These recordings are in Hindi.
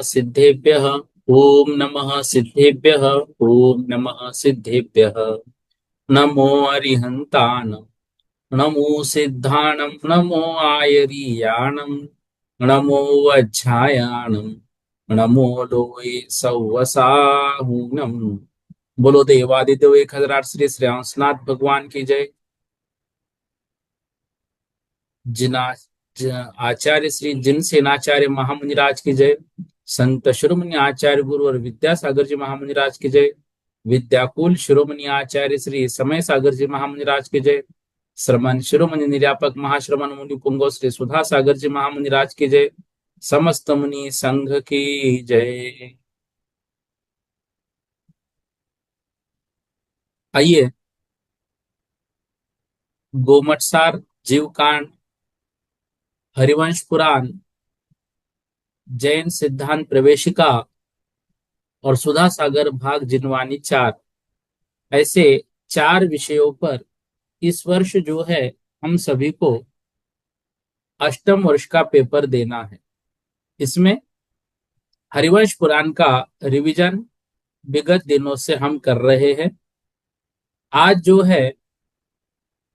सिद्धेभ्यः। ओम नमः सिद्धेभ्यः। ओम नमः सिद्धेभ्यः। नमो अरिहन्तानं, नमो सिद्धाणं, नमो आयरीयाणं, नमो वज्झायाणं, नमो लोये सौवसाहुनम। बोलो देवादिदेव 1008 श्री श्रेयांसनाथ भगवान की जय। जिना आचार्य श्री जिन सेनाचार्य महामुनिराज की जय। संत शिरोमणि आचार्य गुरु और विद्यासागर जी महामुनिराज की जय। विद्याकुल शिरोमणि आचार्य श्री समय सागर जी महामुनिराज की जय। श्रमण शिरोमणि निर्यापक महाश्रमण मुनि पुंगो श्री सुधा सागर जी महामुनिराज की जय। समस्त मुनि संघ की जय। आइए गोमटसार, जीवकांड, हरिवंश पुराण, जैन सिद्धांत प्रवेशिका और सुधा सागर भाग जिनवानी 4, ऐसे 4 विषयों पर इस वर्ष जो है हम सभी को अष्टम वर्ष का पेपर देना है। इसमें हरिवंश पुराण का रिवीजन विगत दिनों से हम कर रहे हैं। आज जो है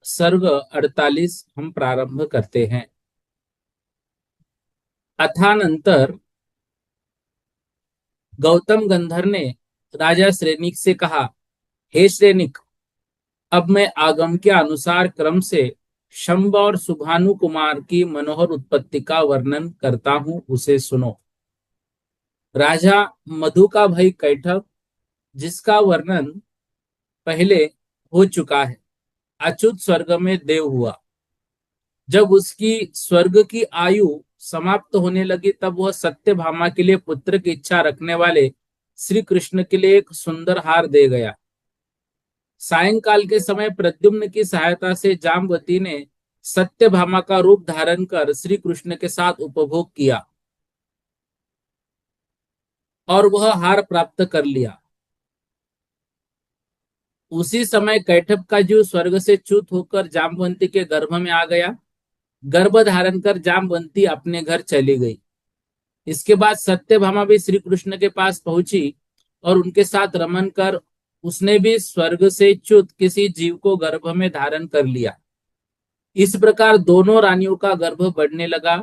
सर्ग 48 हम प्रारंभ करते हैं। अथानंतर गौतम गंधर ने राजा श्रेनिक से कहा, हे श्रेनिक, अब मैं आगम के अनुसार क्रम से शंब और सुभानु कुमार की मनोहर उत्पत्ति का वर्णन करता हूं, उसे सुनो। राजा मधु का भाई कैठव, जिसका वर्णन पहले हो चुका है, अच्युत स्वर्ग में देव हुआ। जब उसकी स्वर्ग की आयु समाप्त होने लगी तब वह सत्यभामा के लिए पुत्र की इच्छा रखने वाले श्री कृष्ण के लिए एक सुंदर हार दे गया। सायंकाल के समय प्रद्युम्न की सहायता से जामवती ने सत्यभामा का रूप धारण कर श्री कृष्ण के साथ उपभोग किया और वह हार प्राप्त कर लिया। उसी समय कैठव का जीव स्वर्ग से च्युत होकर जामवंती के गर्भ में आ गया। गर्भ धारण कर जामवंती अपने घर चली गई। इसके बाद सत्यभामा भी श्री कृष्ण के पास पहुंची और उनके साथ रमन कर उसने भी स्वर्ग से च्युत किसी जीव को गर्भ में धारण कर लिया। इस प्रकार दोनों रानियों का गर्भ बढ़ने लगा।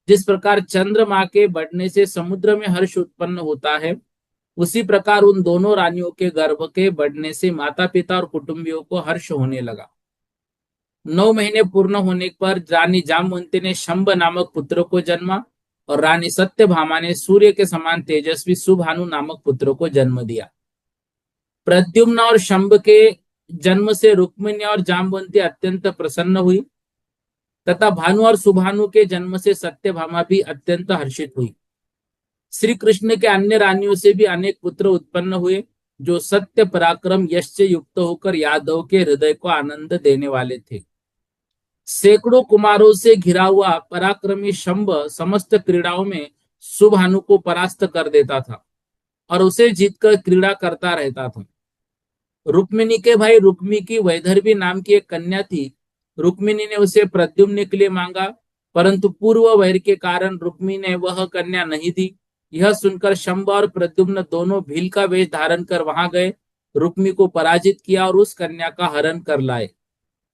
जिस प्रकार चंद्रमा के बढ़ने से समुद्र में हर्ष उत्पन्न होता है, उसी प्रकार उन दोनों रानियों के गर्भ के बढ़ने से माता पिता और कुटुंबियों को हर्ष होने लगा। 9 महीने पूर्ण होने पर रानी जामवंती ने शंब नामक पुत्र को जन्मा और रानी सत्यभामा ने सूर्य के समान तेजस्वी सुभानु नामक पुत्र को जन्म दिया। प्रद्युम्न और शंब के जन्म से रुक्मिणी और जामवंती अत्यंत प्रसन्न हुई तथा भानु और सुभानु के जन्म से सत्यभामा भी अत्यंत हर्षित हुई। श्री कृष्ण के अन्य रानियों से भी अनेक पुत्र उत्पन्न हुए, जो सत्य पराक्रम यश से युक्त होकर यादव के हृदय को आनंद देने वाले थे। सैकड़ों कुमारों से घिरा हुआ पराक्रमी शंब समस्त क्रीड़ाओं में सुभानु को परास्त कर देता था और उसे जीतकर क्रीड़ा करता रहता था। रुक्मिणी के भाई रुक्मी की वैदर्भी नाम की एक कन्या थी। रुक्मिणी ने उसे प्रद्युम्न के लिए मांगा, परंतु पूर्व वैर के कारण रुक्मी ने वह कन्या नहीं दी। यह सुनकर शंब और प्रद्युम्न दोनों भील का वेश धारण कर वहां गए, रुक्मी को पराजित किया और उस कन्या का हरण कर लाए।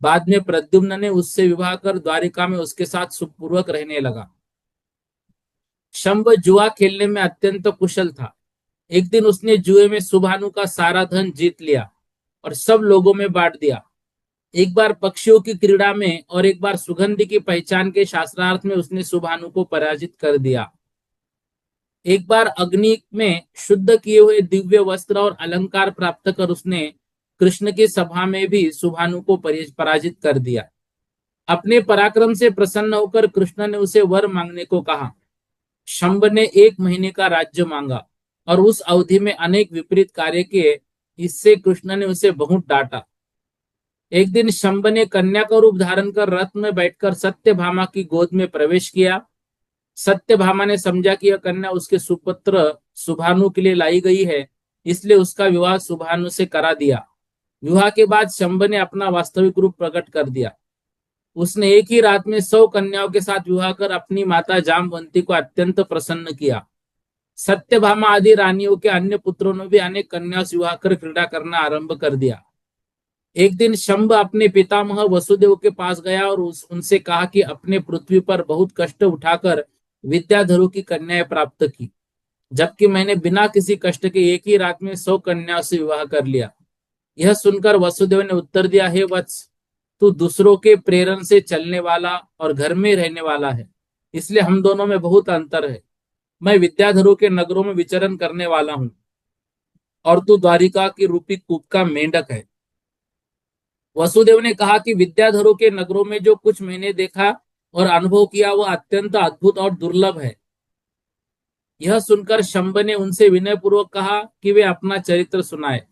बाद में प्रद्युम्न ने उससे विवाह कर द्वारिका में उसके साथ सुखपूर्वक रहने लगा। शंब जुआ खेलने में अत्यंत कुशल था। एक दिन उसने जुए में सुभानु का सारा धन जीत लिया और सब लोगों में बांट दिया। एक बार पक्षियों की क्रीड़ा में और एक बार सुगंधि की पहचान के शास्त्रार्थ में उसने सुभानु को पराजित कर दिया। एक बार अग्नि में शुद्ध किए हुए दिव्य वस्त्र और अलंकार प्राप्त कर उसने कृष्ण की सभा में भी सुभानु को पराजित कर दिया। अपने पराक्रम से प्रसन्न होकर कृष्ण ने उसे वर मांगने को कहा। शंभ ने 1 महीने का राज्य मांगा और उस अवधि में अनेक विपरीत कार्य किए। इससे कृष्ण ने उसे बहुत डांटा। एक दिन शंभ ने कन्या का रूप धारण कर रथ में बैठकर सत्यभामा की गोद में प्रवेश किया। सत्यभामा ने समझा कि यह कन्या उसके सुपुत्र सुभानु के लिए लाई गई है, इसलिए उसका विवाह सुभानु से करा दिया। विवाह के बाद शंभ ने अपना वास्तविक रूप प्रकट कर दिया। उसने एक ही रात में 100 कन्याओं के साथ विवाह कर अपनी माता जामवंती को अत्यंत प्रसन्न किया। सत्यभामा आदि रानियों के अन्य पुत्रों ने भी अनेक कन्याओं से विवाह कर क्रीड़ा करना आरंभ कर दिया। एक दिन शंभ अपने पितामह वसुदेव के पास गया और उनसे कहा कि अपने पृथ्वी पर बहुत कष्ट उठाकर विद्याधरों की कन्याएं प्राप्त की, जबकि मैंने बिना किसी कष्ट के एक ही रात में 100 कन्याओं से विवाह कर लिया। यह सुनकर वसुदेव ने उत्तर दिया, हे वत्स, तू दूसरों के प्रेरण से चलने वाला और घर में रहने वाला है, इसलिए हम दोनों में बहुत अंतर है। मैं विद्याधरों के नगरों में विचरण करने वाला हूँ और तू द्वारिका की रूपी कूप का मेंढक है। वसुदेव ने कहा कि विद्याधरों के नगरों में जो कुछ मैंने देखा और अनुभव किया वह अत्यंत अद्भुत और दुर्लभ है। यह सुनकर शंभ ने उनसे विनयपूर्वक कहा कि वे अपना चरित्र सुनाए।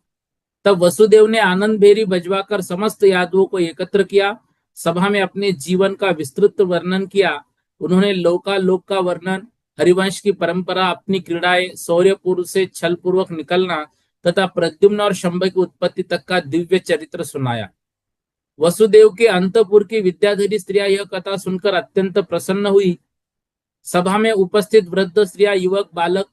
तब वसुदेव ने आनंद भेरी बजवाकर समस्त यादवों को एकत्र किया। सभा में अपने जीवन का विस्तृत वर्णन किया। उन्होंने लोकालोक का वर्णन, हरिवंश की परंपरा, अपनी क्रीड़ाएं, शौर्यपूर्व से छल पूर्वक निकलना तथा प्रद्युम्न और शंभ की उत्पत्ति तक का दिव्य चरित्र सुनाया। वसुदेव के अंतपुर की विद्याधरी स्त्रियां यह कथा सुनकर अत्यंत प्रसन्न हुई। सभा में उपस्थित वृद्ध स्त्रियां, युवक, बालक,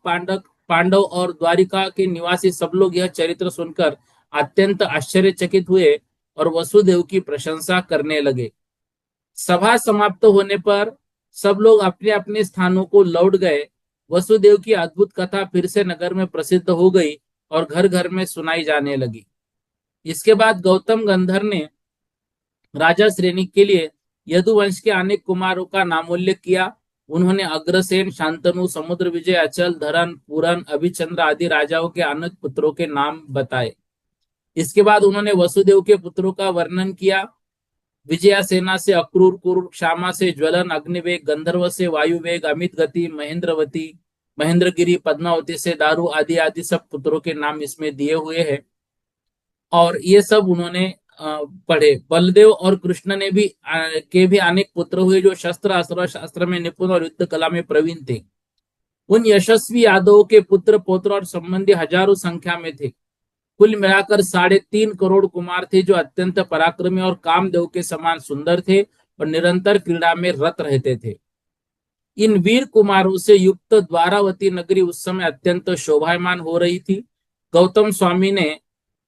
पांडव और द्वारिका के निवासी सब लोग यह चरित्र सुनकर अत्यंत आश्चर्यचकित हुए और वसुदेव की प्रशंसा करने लगे। सभा समाप्त होने पर सब लोग अपने अपने स्थानों को लौट गए। वसुदेव की अद्भुत कथा फिर से नगर में प्रसिद्ध हो गई और घर घर में सुनाई जाने लगी। इसके बाद गौतम गंधर ने राजा श्रेणी के लिए यदुवंश के अनेक कुमारों का नामोल्लेख किया। उन्होंने अग्रसेन, शांतनु, समुद्र विजय, अचल, धरन, पूरन, अभिचंद्र आदि राजाओं के अनेक पुत्रों के नाम बताए। इसके बाद उन्होंने वसुदेव के पुत्रों का वर्णन किया। विजया सेना से अक्रूर, कुरु, क्षामा से ज्वलन, अग्निवेग, गंधर्व से वायुवेग, अमित गति, महेंद्रवती, महेंद्रगिरी, पद्मावती से दारू आदि आदि सब पुत्रों के नाम इसमें दिए हुए हैं। और ये सब उन्होंने पढ़े। बलदेव और कृष्ण ने भी के भी अनेक पुत्र हुए जो शस्त्र अस्त्र शास्त्र में निपुण और युद्ध कला में प्रवीण थे। उन यशस्वी यादवों के पुत्र पौत्र और संबंधी हजारों संख्या में थे। कुल मिलाकर 3.5 करोड़ कुमार थे जो अत्यंत पराक्रमी और कामदेव के समान सुंदर थे और निरंतर क्रीड़ा में रत रहते थे। इन वीर कुमारों से युक्त द्वारावती नगरी उस समय अत्यंत शोभायमान हो रही थी। गौतम स्वामी ने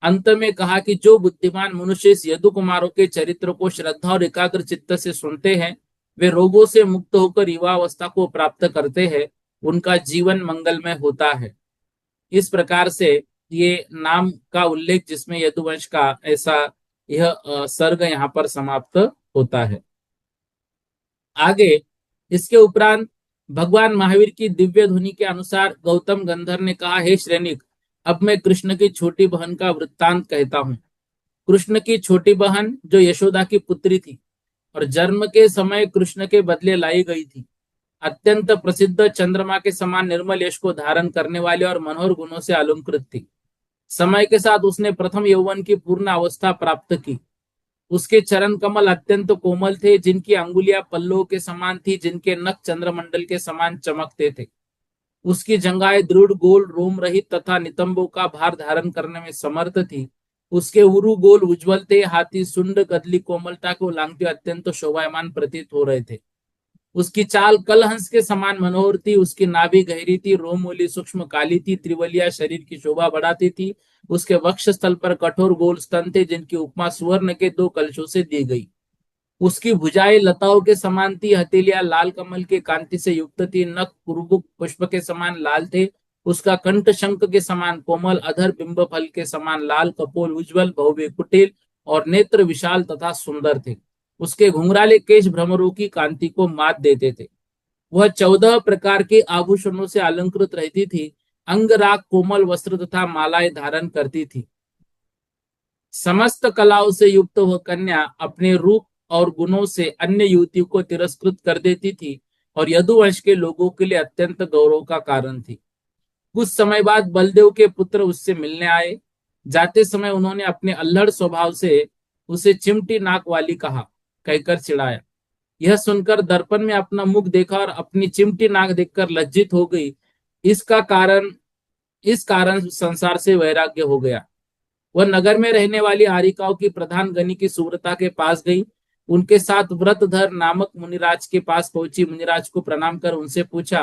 अंत में कहा कि जो बुद्धिमान मनुष्य इस यदु कुमारों के चरित्र को श्रद्धा और एकाग्र चित्त से सुनते हैं, वे रोगों से मुक्त होकर युवावस्था को प्राप्त करते हैं, उनका जीवन मंगलमय होता है। इस प्रकार से ये नाम का उल्लेख जिसमें यदुवंश का ऐसा यह सर्ग यहाँ पर समाप्त होता है। आगे इसके उपरांत भगवान महावीर की दिव्य ध्वनि के अनुसार गौतम गंधर ने कहा, हे श्रेनिक, अब मैं कृष्ण की छोटी बहन का वृत्तांत कहता हूँ। कृष्ण की छोटी बहन जो यशोदा की पुत्री थी और जन्म के समय कृष्ण के बदले लाई गई थी, अत्यंत प्रसिद्ध चंद्रमा के समान निर्मल यश को धारण करने वाली और मनोहर गुणों से अलंकृत थी। समय के साथ उसने प्रथम यौवन की पूर्ण अवस्था प्राप्त की। उसके चरण कमल अत्यंत कोमल थे, जिनकी अंगुलियां पल्लों के समान थी, जिनके नख चंद्रमंडल के समान चमकते थे। उसकी जंघाएं दृढ़, गोल, रोम रहित तथा नितंबों का भार धारण करने में समर्थ थी। उसके उरु गोल उज्ज्वल थे, हाथी सुंड कदली कोमलता को लांघते अत्यंत शोभायमान प्रतीत हो रहे थे। उसकी चाल कलहंस के समान मनोहर थी। उसकी नाभि गहरी थी, रोममूली सूक्ष्म काली थी, त्रिवलिया शरीर की शोभा बढ़ाती थी। उसके वक्ष स्थल पर कठोर गोल स्तन थे, जिनकी उपमा सुवर्ण के 2 कलशों से दी गई। उसकी भुजाएं लताओं के समान थी, हथेलियां लाल कमल के कांति से युक्त थी, नख कुरुबुक पुष्प के समान लाल थे। उसका कंठ शंख के समान कोमल, अधर बिंब फल के समान लाल, कपोल उज्ज्वल, भव्य, कुटिल और नेत्र विशाल तथा सुंदर थे। उसके घुंघराले केश भ्रमरों की कांति को मात देते थे। वह 14 प्रकार के आभूषणों से अलंकृत रहती थी। अंगराग कोमल वस्त्र तथा मालाएं धारण करती थी। समस्त कलाओं से युक्त वह कन्या अपने रूप और गुणों से अन्य युवतियों को तिरस्कृत कर देती थी और यदुवंश के लोगों के लिए अत्यंत गौरव का कारण थी। कुछ समय बाद बलदेव के पुत्र उससे मिलने आए। जाते समय उन्होंने अपने अल्हड़ स्वभाव से उसे चिमटी नाक वाली कहा कहकर चिढ़ाया। यह सुनकर दर्पण में अपना मुख देखा और अपनी चिमटी नाक देखकर लज्जित हो गई। इसका कारण इस कारण संसार से वैराग्य हो गया। वह नगर में रहने वाली आरिकाओं की प्रधान गणी की सुव्रता के पास गई। उनके साथ व्रतधर नामक मुनिराज के पास पहुंची। मुनिराज को प्रणाम कर उनसे पूछा,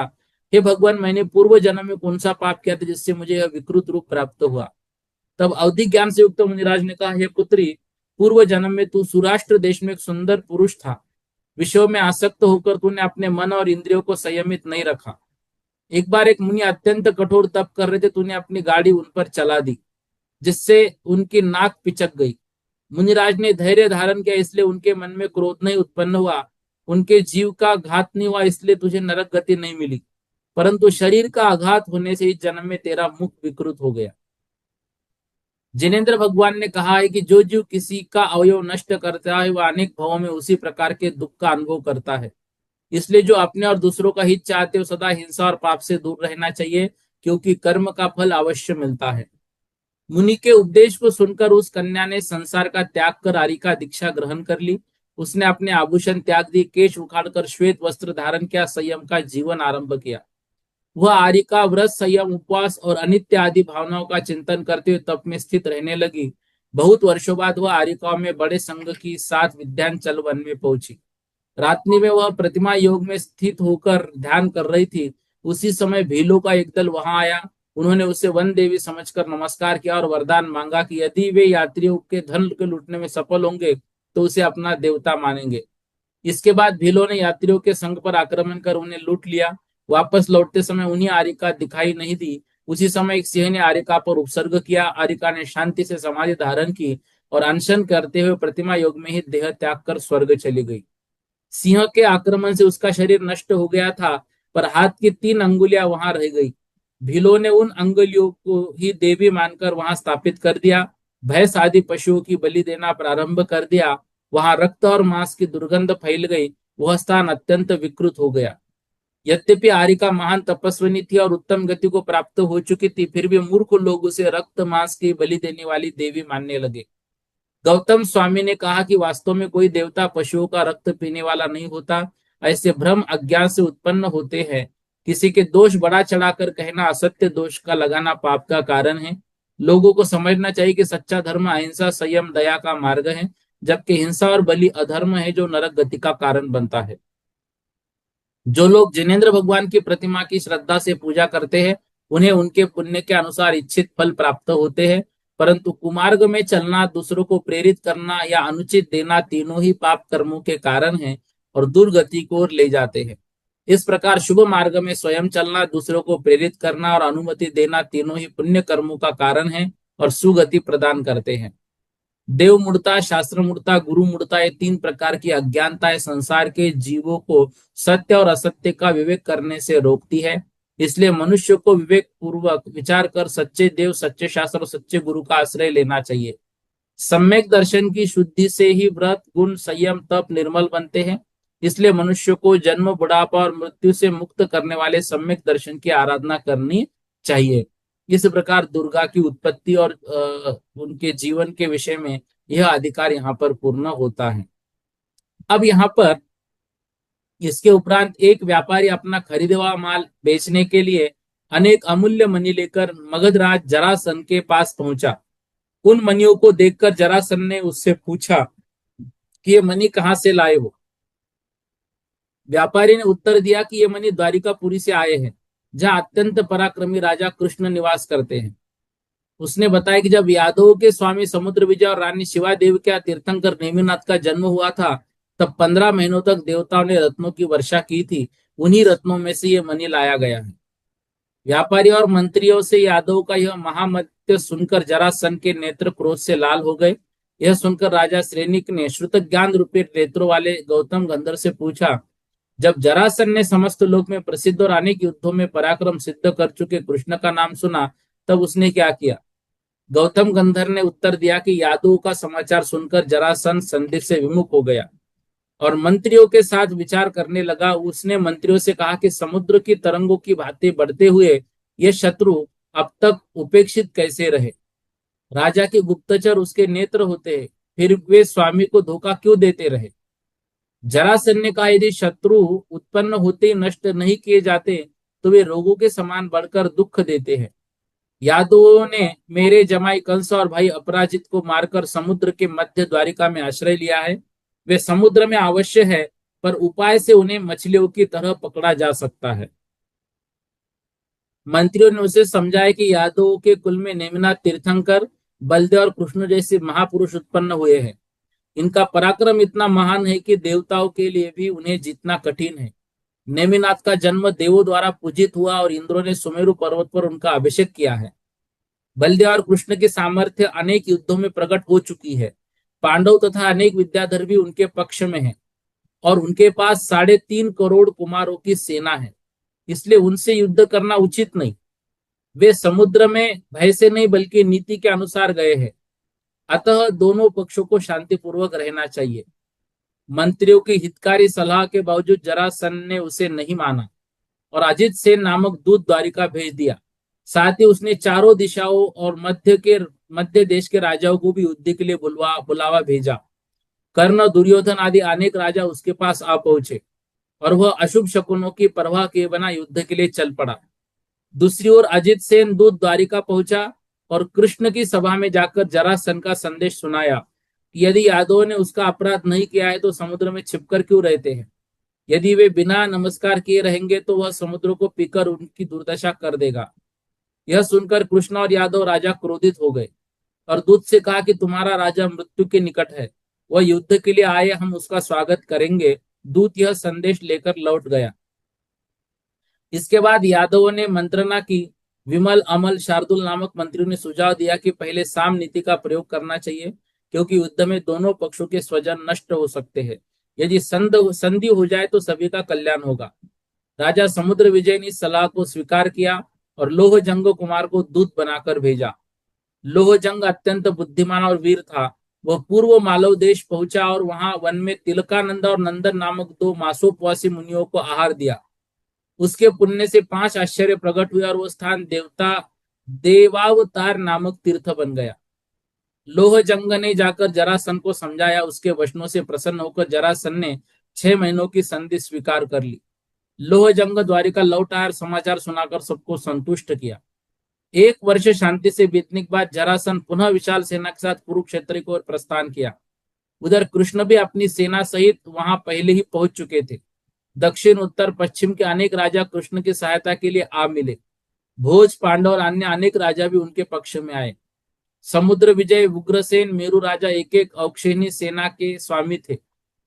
हे भगवान, मैंने पूर्व जन्म में कौन सा पाप किया था जिससे मुझे यह विकृत रूप प्राप्त हुआ। तब अवधि ज्ञान से युक्त मुनिराज ने कहा, हे पुत्री, पूर्व जन्म में तू सुराष्ट्र देश में एक सुंदर पुरुष था। विषयों में आसक्त होकर तूने अपने मन और इंद्रियों को संयमित नहीं रखा। एक बार एक मुनि अत्यंत कठोर तप कर रहे थे, तूने अपनी गाड़ी उन पर चला दी जिससे उनकी नाक पिचक गई। मुनिराज ने धैर्य धारण किया, इसलिए उनके मन में क्रोध नहीं उत्पन्न हुआ। उनके जीव का घात नहीं हुआ, इसलिए तुझे नरक गति नहीं मिली। परंतु शरीर का आघात होने से इस जन्म में तेरा मुख विकृत हो गया। जिनेन्द्र भगवान ने कहा है कि जो जीव किसी का अवयव नष्ट करता है वह अनेक भावों में उसी प्रकार के दुख का अनुभव करता है। इसलिए जो अपने और दूसरों का हित चाहते हो सदा हिंसा और पाप से दूर रहना चाहिए, क्योंकि कर्म का फल अवश्य मिलता है। मुनि के उपदेश को सुनकर उस कन्या ने संसार का त्याग कर आर्य का दीक्षा ग्रहण कर ली। उसने अपने आभूषण त्याग दी, केश उखाड़कर श्वेत वस्त्र धारण किया, संयम का जीवन आरंभ किया। वह आर्य का व्रत, संयम, उपवास और अनित्य आदि भावनाओं का चिंतन करते हुए तप में स्थित रहने लगी। बहुत वर्षों बाद वह आर्यिकाओं में बड़े संघ की साथ विद्यांचल वन में पहुंची। रात्रि में वह प्रतिमा योग में स्थित होकर ध्यान कर रही थी। उसी समय भीलों का एक दल वहां आया। उन्होंने उसे वन देवी समझकर नमस्कार किया और वरदान मांगा कि यदि वे यात्रियों के धन के लूटने में सफल होंगे तो उसे अपना देवता मानेंगे। इसके बाद भीलों ने यात्रियों के संघ पर आक्रमण कर उन्हें लूट लिया। वापस लौटते समय उन्हीं आरिका दिखाई नहीं दी। उसी समय एक सिंह ने आरिका पर उपसर्ग किया। आरिका ने शांति से समाधि धारण की और अनशन करते हुए प्रतिमा योग में ही देह त्याग कर स्वर्ग चली गई। सिंह के आक्रमण से उसका शरीर नष्ट हो गया था, पर हाथ की 3 अंगुलियां वहां रह गई। भीलों ने उन अंगुलियों को ही देवी मानकर वहां स्थापित कर दिया। भैंस आदि पशुओं की बलि देना प्रारंभ कर दिया। वहां रक्त और मांस की दुर्गंध फैल गई। वह स्थान अत्यंत विकृत हो गया। यद्यपि आरिका महान तपस्विनी थी और उत्तम गति को प्राप्त हो चुकी थी, फिर भी मूर्ख लोग उसे रक्त मांस की बलि देने वाली देवी मानने लगे। गौतम स्वामी ने कहा कि वास्तव में कोई देवता पशुओं का रक्त पीने वाला नहीं होता। ऐसे भ्रम अज्ञान से उत्पन्न होते हैं। किसी के दोष बढ़ा चढ़ाकर कहना, असत्य दोष का लगाना पाप का कारण है। लोगों को समझना चाहिए कि सच्चा धर्म अहिंसा, संयम, दया का मार्ग है, जबकि हिंसा और बलि अधर्म है जो नरक गति का कारण बनता है। जो लोग जिनेन्द्र भगवान की प्रतिमा की श्रद्धा से पूजा करते हैं उन्हें उनके पुण्य के अनुसार इच्छित फल प्राप्त होते हैं। परंतु कुमार्ग में चलना, दूसरों को प्रेरित करना या अनुचित देना, तीनों ही पाप कर्मों के कारण हैं और दुर्गति को ओर ले जाते हैं। इस प्रकार शुभ मार्ग में स्वयं चलना, दूसरों को प्रेरित करना और अनुमति देना, तीनों ही पुण्य कर्मों का कारण है और सुगति प्रदान करते हैं। देव मूर्ता, शास्त्र मूर्ता, गुरु मूर्ता, ये 3 प्रकार की अज्ञानताएं संसार के जीवों को सत्य और असत्य का विवेक करने से रोकती है। इसलिए मनुष्य को विवेक पूर्वक विचार कर सच्चे देव, सच्चे शास्त्र और सच्चे गुरु का आश्रय लेना चाहिए। सम्यक दर्शन की शुद्धि से ही व्रत, गुण, संयम, तप निर्मल बनते हैं। इसलिए मनुष्य को जन्म, बुढ़ापा और मृत्यु से मुक्त करने वाले सम्यक दर्शन की आराधना करनी चाहिए। इस प्रकार दुर्गा की उत्पत्ति और उनके जीवन के विषय में यह अधिकार यहाँ पर पूर्ण होता है। अब यहाँ पर इसके उपरांत एक व्यापारी अपना खरीदा हुआ माल बेचने के लिए अनेक अमूल्य मणि लेकर मगधराज जरासंध के पास पहुंचा। उन मणियों को देखकर जरासंध ने उससे पूछा कि ये मणि कहाँ से लाए हो। व्यापारी ने उत्तर दिया कि ये मणि द्वारिकापुरी से आए हैं, जहाँ अत्यंत पराक्रमी राजा कृष्ण निवास करते हैं। उसने बताया कि जब यादवों के स्वामी समुद्र विजय और रानी शिवा देवी का तीर्थंकर नेमिनाथ का जन्म हुआ था, तब 15 महीनों तक देवताओं ने रत्नों की वर्षा की थी। उन्हीं रत्नों में से ये मणि लाया गया है। व्यापारी और मंत्रियों से यादव का यह महामत्य सुनकर जरासंध के नेत्र क्रोध से लाल हो गए। यह सुनकर राजा श्रेनिक ने श्रुत ज्ञान रूपी नेत्रों वाले गौतम गंधर्व से पूछा, जब जरासंध ने समस्त लोक में प्रसिद्ध और अनेक युद्धों में पराक्रम सिद्ध कर चुके कृष्ण का नाम सुना, तब उसने क्या किया। गौतम गंधर्व ने उत्तर दिया कि यादवों का समाचार सुनकर जरासंध संधि से विमुख हो गया। और मंत्रियों के साथ विचार करने लगा। उसने मंत्रियों से कहा कि समुद्र की तरंगों की भांति बढ़ते हुए ये शत्रु अब तक उपेक्षित कैसे रहे। राजा के गुप्तचर उसके नेत्र होते हैं, फिर वे स्वामी को धोखा क्यों देते रहे। जरासंध ने कहा, यदि शत्रु उत्पन्न होते ही नष्ट नहीं किए जाते तो वे रोगों के समान बढ़कर दुख देते हैं। यादवों ने मेरे जमाई कंस और भाई अपराजित को मारकर समुद्र के मध्य द्वारिका में आश्रय लिया है। वे समुद्र में अवश्य है, पर उपाय से उन्हें मछलियों की तरह पकड़ा जा सकता है। मंत्रियों ने उसे समझाया कि यादवों के कुल में नेमिनाथ तीर्थंकर, बलदेव और कृष्ण जैसे महापुरुष उत्पन्न हुए हैं। इनका पराक्रम इतना महान है कि देवताओं के लिए भी उन्हें जीतना कठिन है। नेमिनाथ का जन्म देवों द्वारा पूजित हुआ और इंद्रों ने सुमेरु पर्वत पर उनका अभिषेक किया है। बलदेव और कृष्ण की सामर्थ्य अनेक युद्धों में प्रकट हो चुकी है। पांडव तथा अनेक विद्याधर भी उनके पक्ष में हैं और उनके पास 3.5 करोड़ कुमारों की सेना है। इसलिए उनसे युद्ध करना उचित नहीं। वे समुद्र में भय से नहीं बल्कि नीति के अनुसार गए हैं। अतः दोनों पक्षों को शांतिपूर्वक रहना चाहिए। मंत्रियों की हितकारी सलाह के बावजूद जरासंध ने उसे नहीं माना और अजित सेन नामक दूत द्वारिका भेज दिया। साथ ही उसने चारों दिशाओं और मध्य देश के राजाओं को भी युद्ध के लिए बुलावा भेजा। कर्ण, दुर्योधन आदि अनेक राजा उसके पास आ पहुंचे और वह अशुभ शकुनों की परवाह किए बिना युद्ध के लिए चल पड़ा। दूसरी ओर अजित सेन दूत द्वारिका पहुंचा और कृष्ण की सभा में जाकर जरासंध का संदेश सुनाया कि यदि यादवों ने उसका अपराध नहीं किया है तो समुद्र में छिपकर क्यों रहते हैं। यदि वे बिना नमस्कार किए रहेंगे तो वह समुद्र को पीकर उनकी दुर्दशा कर देगा। यह सुनकर कृष्ण और यादव राजा क्रोधित हो गए और दूत से कहा कि तुम्हारा राजा मृत्यु के निकट है, वह युद्ध के लिए आए, हम उसका स्वागत करेंगे। दूत यह संदेश लेकर लौट गया। इसके बाद यादवों ने मंत्रणा की। विमल, अमल, शार्दुल नामक मंत्रियों ने सुझाव दिया कि पहले साम नीति का प्रयोग करना चाहिए, क्योंकि युद्ध में दोनों पक्षों के स्वजन नष्ट हो सकते हैं। यदि संधि हो जाए तो सभी का कल्याण होगा। राजा समुद्र विजय ने इस सलाह को स्वीकार किया और लोहजंग कुमार को दूत बनाकर भेजा। लोहजंग अत्यंत बुद्धिमान और वीर था। वह पूर्व मालव देश पहुंचा और वहां वन में तिलकानंद और नंदन नामक 2 मासोपवासी मुनियों को आहार दिया। उसके पुण्य से 5 आश्चर्य प्रकट हुए और वो स्थान देवावतार नामक तीर्थ बन गया। लोहजंग ने जाकर जरासंध को समझाया। उसके वचनों से प्रसन्न होकर जरासंध ने 6 महीनों की संधि स्वीकार कर ली। लोहजंग द्वारिका लौट आया और समाचार सुनाकर सबको संतुष्ट किया। 1 वर्ष शांति से बीतने के बाद जरासंध पुनः विशाल सेना के साथ कुरुक्षेत्र की ओर प्रस्थान किया। उधर कृष्ण भी अपनी सेना सहित वहां पहले ही पहुंच चुके थे। दक्षिण, उत्तर, पश्चिम के अनेक राजा कृष्ण की सहायता के लिए आ मिले। भोज, पांडव और अन्य अनेक राजा भी उनके पक्ष में आए। समुद्र विजय, उग्रसेन, मेरु राजा एक एक औक्षहिणी सेना के स्वामी थे।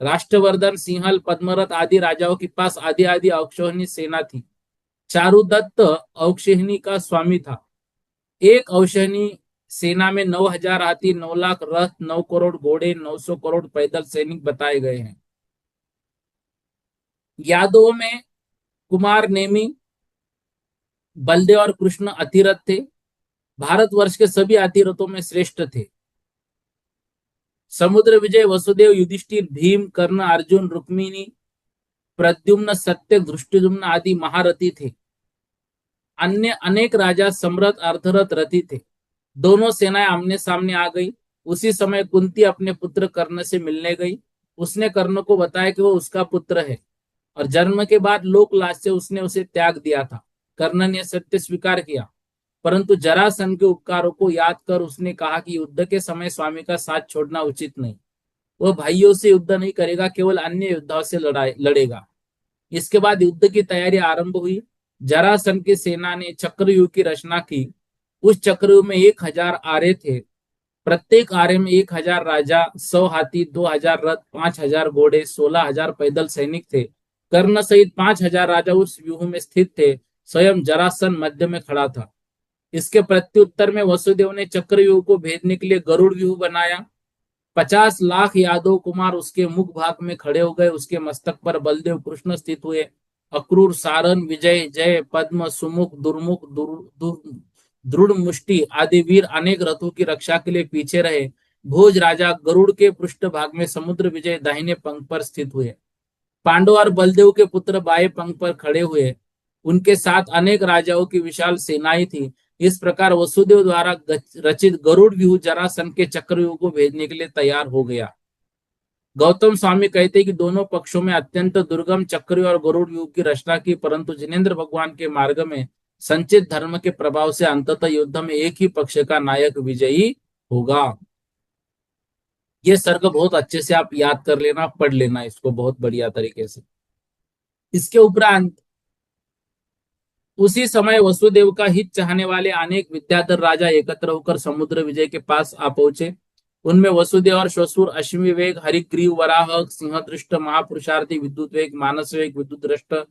राष्ट्रवर्धन, सिंहल, पद्मरथ आदि राजाओं के पास आदि आदि औक्षहिणी सेना थी। चारुदत्त औक्षहिणी का स्वामी था। एक औक्षहिणी सेना में 9,000 हाथी, 9 लाख रथ, 9 करोड़ घोड़े, 900 करोड़ पैदल सैनिक बताए गए हैं। यादवों में कुमार नेमी, बलदेव और कृष्ण अतिरथ थे। भारतवर्ष के सभी अतिरथों में श्रेष्ठ थे। समुद्र विजय, वसुदेव, युधिष्ठिर, भीम, कर्ण, अर्जुन, रुक्मिणी, प्रद्युम्न, सत्य, धृष्टद्युम्न आदि महारथी थे। अन्य अनेक राजा सम्रथ, अर्धरथ, रथी थे। दोनों सेनाएं आमने सामने आ गई। उसी समय कुंती अपने पुत्र कर्ण से मिलने गई। उसने कर्ण को बताया कि वो उसका पुत्र है और जन्म के बाद लोकलाज से उसने उसे त्याग दिया था। कर्ण ने सत्य स्वीकार किया, परंतु जरासंध के उपकारों को याद कर उसने कहा कि युद्ध के समय स्वामी का साथ छोड़ना उचित नहीं। वह भाइयों से युद्ध नहीं करेगा, केवल अन्य योद्धाओं से लड़ेगा। इसके बाद युद्ध की तैयारी आरंभ हुई। जरासंध की सेना ने चक्रव्यूह की रचना की। उस चक्रव्यूह में 1,000 आरे थे। प्रत्येक आरे में 1,000 राजा, 100 हाथी, 2,000 रथ, 5,000 घोड़े, 16,000 पैदल सैनिक थे। कर्ण सहित 5,000 राजा उस व्यूह में स्थित थे। स्वयं जरासंध मध्य में खड़ा था। इसके प्रत्युत्तर में वसुदेव ने चक्रव्यूह को भेदने के लिए गरुड़ व्यूह बनाया। 50 लाख यादव कुमार उसके मुख भाग में खड़े हो गए। उसके मस्तक पर बलदेव कृष्ण स्थित हुए। अक्रूर, सारन, विजय, जय, पद्म, सुमुख, दुर्मुख, दृढ़ मुष्टि आदि वीर अनेक रथों की रक्षा के लिए पीछे रहे। भोज राजा गरुड़ के पृष्ठभाग में समुद्र विजय दाहिने पंख पर स्थित हुए। पांडव और बलदेव के पुत्र बाएं पंख पर खड़े हुए। उनके साथ अनेक राजाओं की विशाल सेनाएं थी। इस प्रकार वसुदेव द्वारा रचित गरुड़ व्यूह जरासंध के चक्रव्यूह को भेजने के लिए तैयार हो गया। गौतम स्वामी कहते हैं कि दोनों पक्षों में अत्यंत दुर्गम चक्रव्यूह और गरुड़ व्यूह की रचना की, परंतु जिनेन्द्र भगवान के मार्ग में संचित धर्म के प्रभाव से अंततः युद्ध में एक ही पक्ष का नायक विजयी होगा। ये सर्ग बहुत अच्छे से आप याद कर लेना, पढ़ लेना इसको बहुत बढ़िया तरीके से। इसके उपरांत उसी समय वसुदेव का हित चाहने वाले अनेक विद्याधर राजा एकत्र होकर समुद्र विजय के पास आ पहुंचे। उनमें वसुदेव और श्वशुर, अश्विवेग, हरिग्रीव, वराह, सिंहदृष्ट, महापुरुषार्थी, विद्युत मानसवेग, विद्युत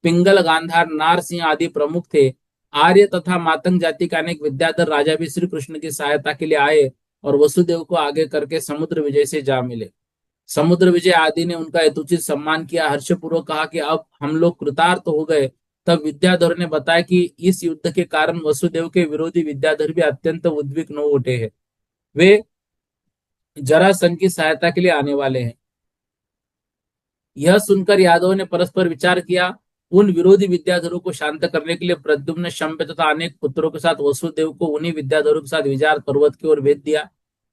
पिंगल, गांधार, नार सिंह आदि प्रमुख थे। आर्य तथा मातंग जाति के अनेक विद्याधर राजा भी श्री कृष्ण की सहायता के लिए आए और वसुदेव को आगे करके समुद्र विजय से जा मिले। समुद्र विजय आदि ने उनका यथोचित सम्मान किया, हर्षपूर्वक कहा कि अब हम लोग कृतार्थ हो गए। तब विद्याधर ने बताया कि इस युद्ध के कारण वसुदेव के विरोधी विद्याधर भी अत्यंत उद्विग्न हो उठे हैं। वे जरासंध की सहायता के लिए आने वाले हैं। यह सुनकर यादव ने परस्पर विचार किया। उन विरोधी विद्याधरों को शांत करने के लिए प्रद्युम्न, शंभ तथा अनेक पुत्रों के साथ वसुदेव को उन्हीं विद्याधरों के साथ विचार पर्वत की ओर भेज दिया।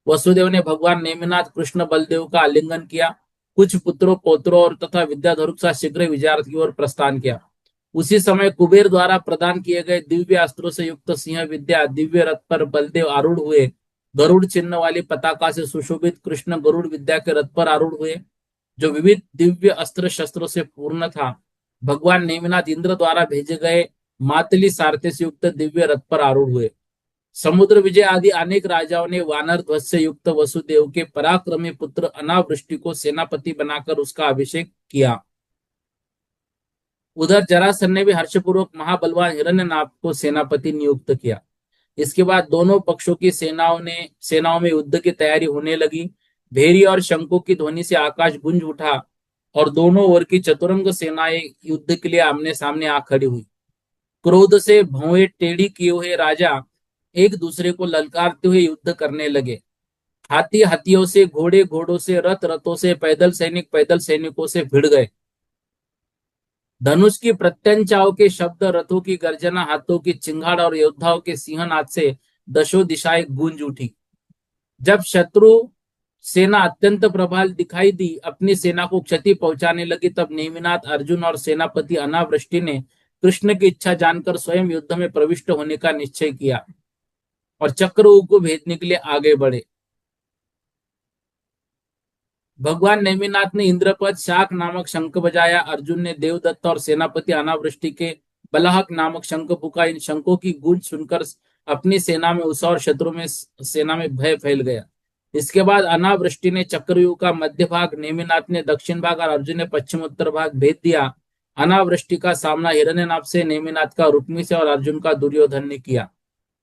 वसुदेव ने भगवान नेमिनाथ, कृष्ण, बलदेव का आलिंगन किया। कुछ पुत्रों, पौत्रों और तथा विद्याधरों के साथ शीघ्र विचार की ओर प्रस्थान किया। उसी समय कुबेर द्वारा प्रदान किए गए दिव्य अस्त्रों से युक्त सिंह विद्या दिव्य रथ पर बलदेव आरूढ़ हुए। गरुड़ चिन्ह वाली पताका से सुशोभित कृष्ण गरुड़ विद्या के रथ पर आरूढ़ हुए, जो विविध दिव्य अस्त्र शस्त्रों से पूर्ण था। भगवान नेमिनाथ इंद्र द्वारा भेजे गए मातली सारथे से युक्त दिव्य रथ पर आरूढ़ हुए। समुद्र विजय आदि अनेक राजाओं ने वानर ध्वज से युक्त वसुदेव के पराक्रमी पुत्र अनावृष्टि को सेनापति बनाकर उसका अभिषेक किया। उधर जरासंध ने भी हर्षपूर्वक महाबलवान हिरण्यनाभ को सेनापति नियुक्त किया। इसके बाद दोनों पक्षों की सेनाओं में युद्ध की तैयारी होने लगी। भेरी और शंखों की ध्वनि से आकाश गूंज उठा और दोनों ओर की चतुरंग सेनाएं युद्ध के लिए आमने सामने आ खड़ी हुई। क्रोध से भौएं टेढ़ी किए हुए राजा एक दूसरे को ललकारते हुए युद्ध करने लगे। हाथी हाथियों से, घोड़े घोड़ों से, रथ रथों से, पैदल सैनिकों से भिड़ गए। धनुष की प्रत्यंचाओं के शब्द, रथों की गर्जना, हाथों की चिंगाड़ और योद्धाओं के सिंहनाद से दशों दिशाएं गूंज उठी। जब शत्रु सेना अत्यंत प्रबल दिखाई दी, अपनी सेना को क्षति पहुंचाने लगी, तब नेमिनाथ, अर्जुन और सेनापति अनावृष्टि ने कृष्ण की इच्छा जानकर स्वयं युद्ध में प्रविष्ट होने का निश्चय किया और चक्रव्यूह को भेजने के लिए आगे बढ़े। भगवान नेमिनाथ ने इंद्रपद शाक नामक शंख बजाया। अर्जुन ने देवदत्त और सेनापति अनावृष्टि के बलाहक नामक शंख फूका। इन शंखों की गूंज सुनकर अपनी सेना में उत्साह और शत्रु में सेना में भय फैल गया। इसके बाद अनावृष्टि ने चक्रव्यूह का मध्य भाग, नेमिनाथ ने दक्षिण भाग और अर्जुन ने पश्चिम उत्तर भाग भेज दिया। अनावृष्टि का सामना हिरण्यनाभ से, नेमिनाथ का रुक्मी से और अर्जुन का दुर्योधन ने किया।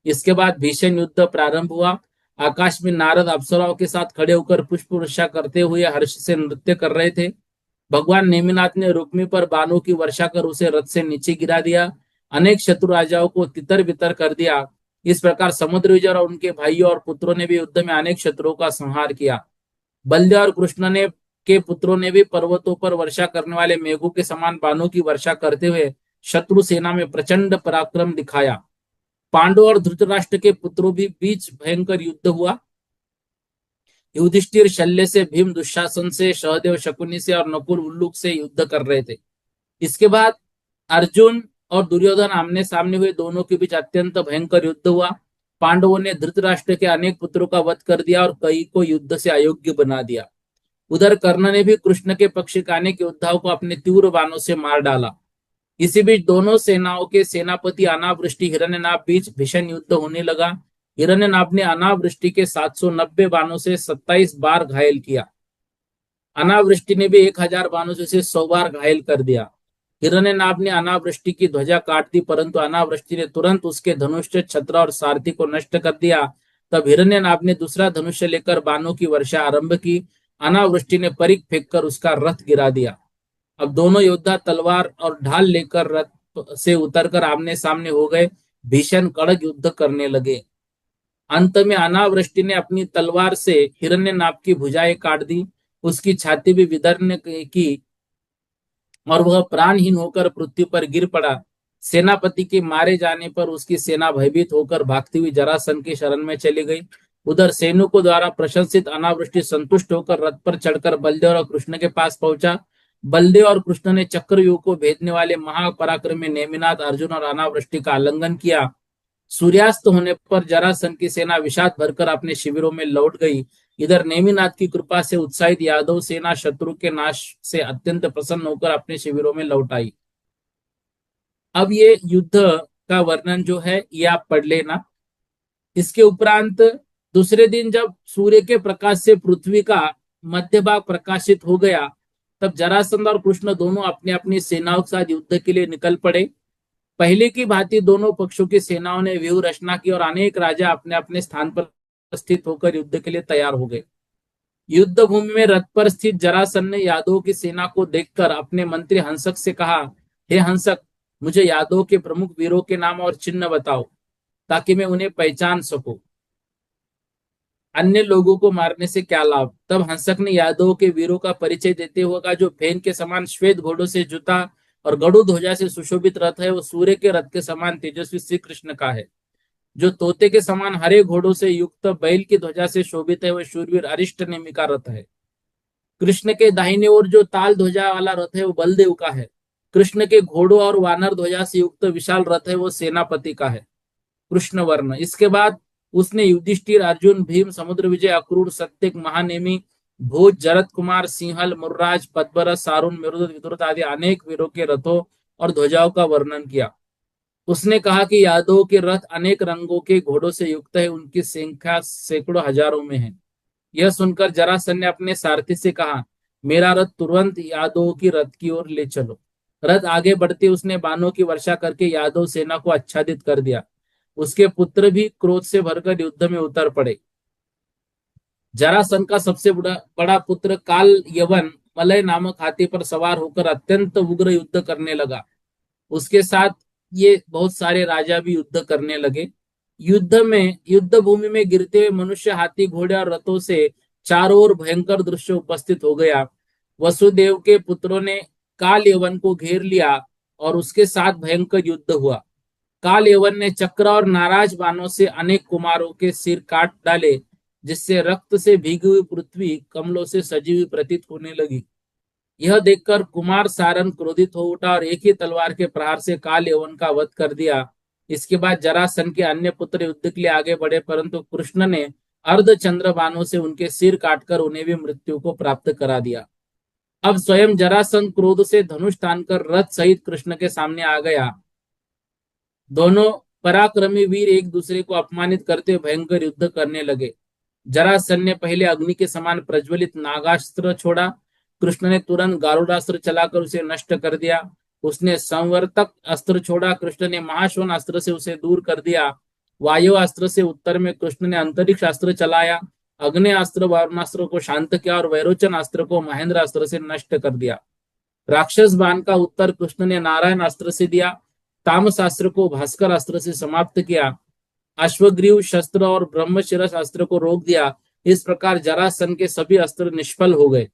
इसके बाद भीषण युद्ध प्रारंभ हुआ। आकाश में नारद अप्सराओं के साथ खड़े होकर पुष्प वर्षा करते हुए हर्ष से नृत्य कर रहे थे। भगवान नेमिनाथ ने रुक्मी पर बाणों की वर्षा कर उसे रथ से नीचे गिरा दिया। अनेक शत्रु राजाओं को तितर बितर कर दिया। इस प्रकार समुद्र विजय और उनके भाइयों और पुत्रों ने भी युद्ध में अनेक शत्रुओं का संहार किया। बलदेव और कृष्ण ने के पुत्रों ने भी पर्वतों पर वर्षा करने वाले मेघों के समान बाणों की वर्षा करते हुए शत्रु सेना में प्रचंड पराक्रम दिखाया। पांडव और धृतराष्ट्र के पुत्रों भी बीच भयंकर युद्ध हुआ। युधिष्ठिर शल्य से, भीम दुशासन से, सहदेव शकुनी से और नकुल उल्लूक से युद्ध कर रहे थे। इसके बाद अर्जुन और दुर्योधन आमने सामने हुए। दोनों के बीच अत्यंत भयंकर युद्ध हुआ। पांडवों ने धृतराष्ट्र के अनेक पुत्रों का वध कर दिया और कई को युद्ध से अयोग्य बना दिया। उधर कर्ण ने भी कृष्ण के पक्ष के अनेक योद्धाओं को अपने तीव्र बाणों से मार डाला। इसी बीच दोनों सेनाओं के सेनापति अनावृष्टि, हिरण्यनाभ बीच भीषण युद्ध होने लगा। हिरण्यनाभ ने अनावृष्टि के 790 बाणों से 27 बार घायल किया। अनावृष्टि ने भी 1000 बाणों से उसे 100 बार घायल कर दिया। हिरण्यनाभ ने अनावृष्टि की ध्वजा काट दी, परंतु अनावृष्टि ने तुरंत उसके धनुष, छत्र और सारथी को नष्ट कर दिया। तब हिरण्यनाभ ने दूसरा धनुष लेकर बाणों की वर्षा आरंभ की। अनावृष्टि ने परिघ फेंककर उसका रथ गिरा दिया। अब दोनों योद्धा तलवार और ढाल लेकर रथ से उतरकर आमने सामने हो गए। भीषण कड़क युद्ध करने लगे। अंत में अनावृष्टि ने अपनी तलवार से हिरण्यनाभ की भुजाएं काट दी, उसकी छाती भी विदर्भ की और वह प्राणहीन होकर पृथ्वी पर गिर पड़ा। सेनापति के मारे जाने पर उसकी सेना भयभीत होकर भागती हुई जरासंध की शरण में चली गई। उधर सैनिकों द्वारा प्रशंसित अनावृष्टि संतुष्ट होकर रथ पर चढ़कर बलदेव और कृष्ण के पास पहुंचा। बलदेव और कृष्ण ने चक्रव्यूह को भेदने वाले महापराक्रमी नेमिनाथ अर्जुन और अनावृष्टि का आलिंगन किया। सूर्यास्त होने पर जरासंध की सेना विषाद भरकर अपने शिविरों में लौट गई। इधर नेमिनाथ की कृपा से उत्साहित यादव सेना शत्रु के नाश से अत्यंत प्रसन्न होकर अपने शिविरों में लौट आई। अब ये युद्ध का वर्णन जो है ये आप पढ़ लेना। इसके उपरांत दूसरे दिन जब सूर्य के प्रकाश से पृथ्वी का मध्य भाग प्रकाशित हो गया, तब जरासंध और कृष्ण दोनों अपनी अपनी सेनाओं के साथ युद्ध के लिए निकल पड़े। पहले की भांति दोनों पक्षों की सेनाओं ने व्यूह रचना की और अनेक राजा अपने अपने स्थान पर स्थित होकर युद्ध के लिए तैयार हो गए। युद्ध भूमि में रथ पर स्थित जरासंध ने यादवों की सेना को देखकर अपने मंत्री हंसक से कहा, हे हंसक, मुझे यादवों के प्रमुख वीरों के नाम और चिन्ह बताओ ताकि मैं उन्हें पहचान सकूं। अन्य लोगों को मारने से क्या लाभ। तब हंसक ने यादवों के वीरों का परिचय देते हुए कहा, जो फेन के समान श्वेत घोड़ों से जुता और गरुड़ ध्वजा से सुशोभित रथ है, वो सूर्य के रथ के समान तेजस्वी श्री कृष्ण का है। जो तोते के समान हरे घोड़ों से युक्त बैल की ध्वजा से शोभित है, वह शूरवीर अरिष्ट नेमि का रथ है। कृष्ण के दाहिने ओर जो ताल ध्वजा वाला रथ है, वो बलदेव का है। कृष्ण के घोड़ों और वानर ध्वजा से युक्त विशाल रथ है, वो सेनापति का है, कृष्ण वर्ण। इसके बाद उसने युधिष्ठिर, अर्जुन, भीम, समुद्र विजय, अक्रूर, सत्यक, महानेमी, भोज, जरत कुमार, सिंहल, मुर्राज, पद्मरस, सारुण, मेरुदत्त, विदुरथ आदि अनेक वीरों के रथों और ध्वजाओं का वर्णन किया। उसने कहा कि यादवों के रथ अनेक रंगों के घोड़ों से युक्त है, उनकी संख्या सैकड़ों हजारों में है। यह सुनकर जरासंध ने अपने सारथी से कहा, मेरा रथ तुरंत यादवों की रथ की ओर ले चलो। रथ आगे बढ़ते उसने बाणों की वर्षा करके यादव सेना को आच्छादित कर दिया। उसके पुत्र भी क्रोध से भरकर युद्ध में उतर पड़े। जरासंध का सबसे बड़ा पुत्र काल यवन मलय नामक हाथी पर सवार होकर अत्यंत उग्र युद्ध करने लगा। उसके साथ ये बहुत सारे राजा भी युद्ध करने लगे। युद्ध भूमि में गिरते हुए मनुष्य, हाथी, घोड़े और रथों से चारों ओर भयंकर दृश्य उपस्थित हो गया। वसुदेव के पुत्रों ने काल यवन को घेर लिया और उसके साथ भयंकर युद्ध हुआ। काल यवन ने चक्र और नाराज बाणों से अनेक कुमारों के सिर काट डाले, जिससे रक्त से भीगी हुई पृथ्वी कमलों से सजी हुई प्रतीत होने लगी। यह देखकर कुमार सारन क्रोधित हो उठा और एक ही तलवार के प्रहार से काल यवन का वध कर दिया। इसके बाद जरासंध के अन्य पुत्र युद्ध के लिए आगे बढ़े, परंतु कृष्ण ने अर्धचंद्र बाणों से उनके सिर काटकर उन्हें भी मृत्यु को प्राप्त करा दिया। अब स्वयं जरासंध क्रोध से धनुष तानकर रथ सहित कृष्ण के सामने आ गया। दोनों पराक्रमी वीर एक दूसरे को अपमानित करते भयंकर युद्ध करने लगे। जरासंध ने पहले अग्नि के समान प्रज्वलित नागास्त्र छोड़ा। कृष्ण ने तुरंत गारुडास्त्र चलाकर उसे नष्ट कर दिया। उसने संवर्तक अस्त्र छोड़ा। कृष्ण ने महाश्वन अस्त्र से उसे दूर कर दिया। वायु अस्त्र से उत्तर में कृष्ण ने अंतरिक्ष अस्त्र चलाया। अग्नि अस्त्र वारुणास्त्र को शांत किया और वैरोचन अस्त्र को महेंद्र अस्त्र से नष्ट कर दिया। राक्षस बाण का उत्तर कृष्ण ने नारायण अस्त्र से दिया। तामस अस्त्र को भास्कर अस्त्र से समाप्त किया। अश्वग्रीव शस्त्र और ब्रह्मशिरस अस्त्र को रोक दिया। इस प्रकार जरासंध के सभी अस्त्र निष्फल हो गए।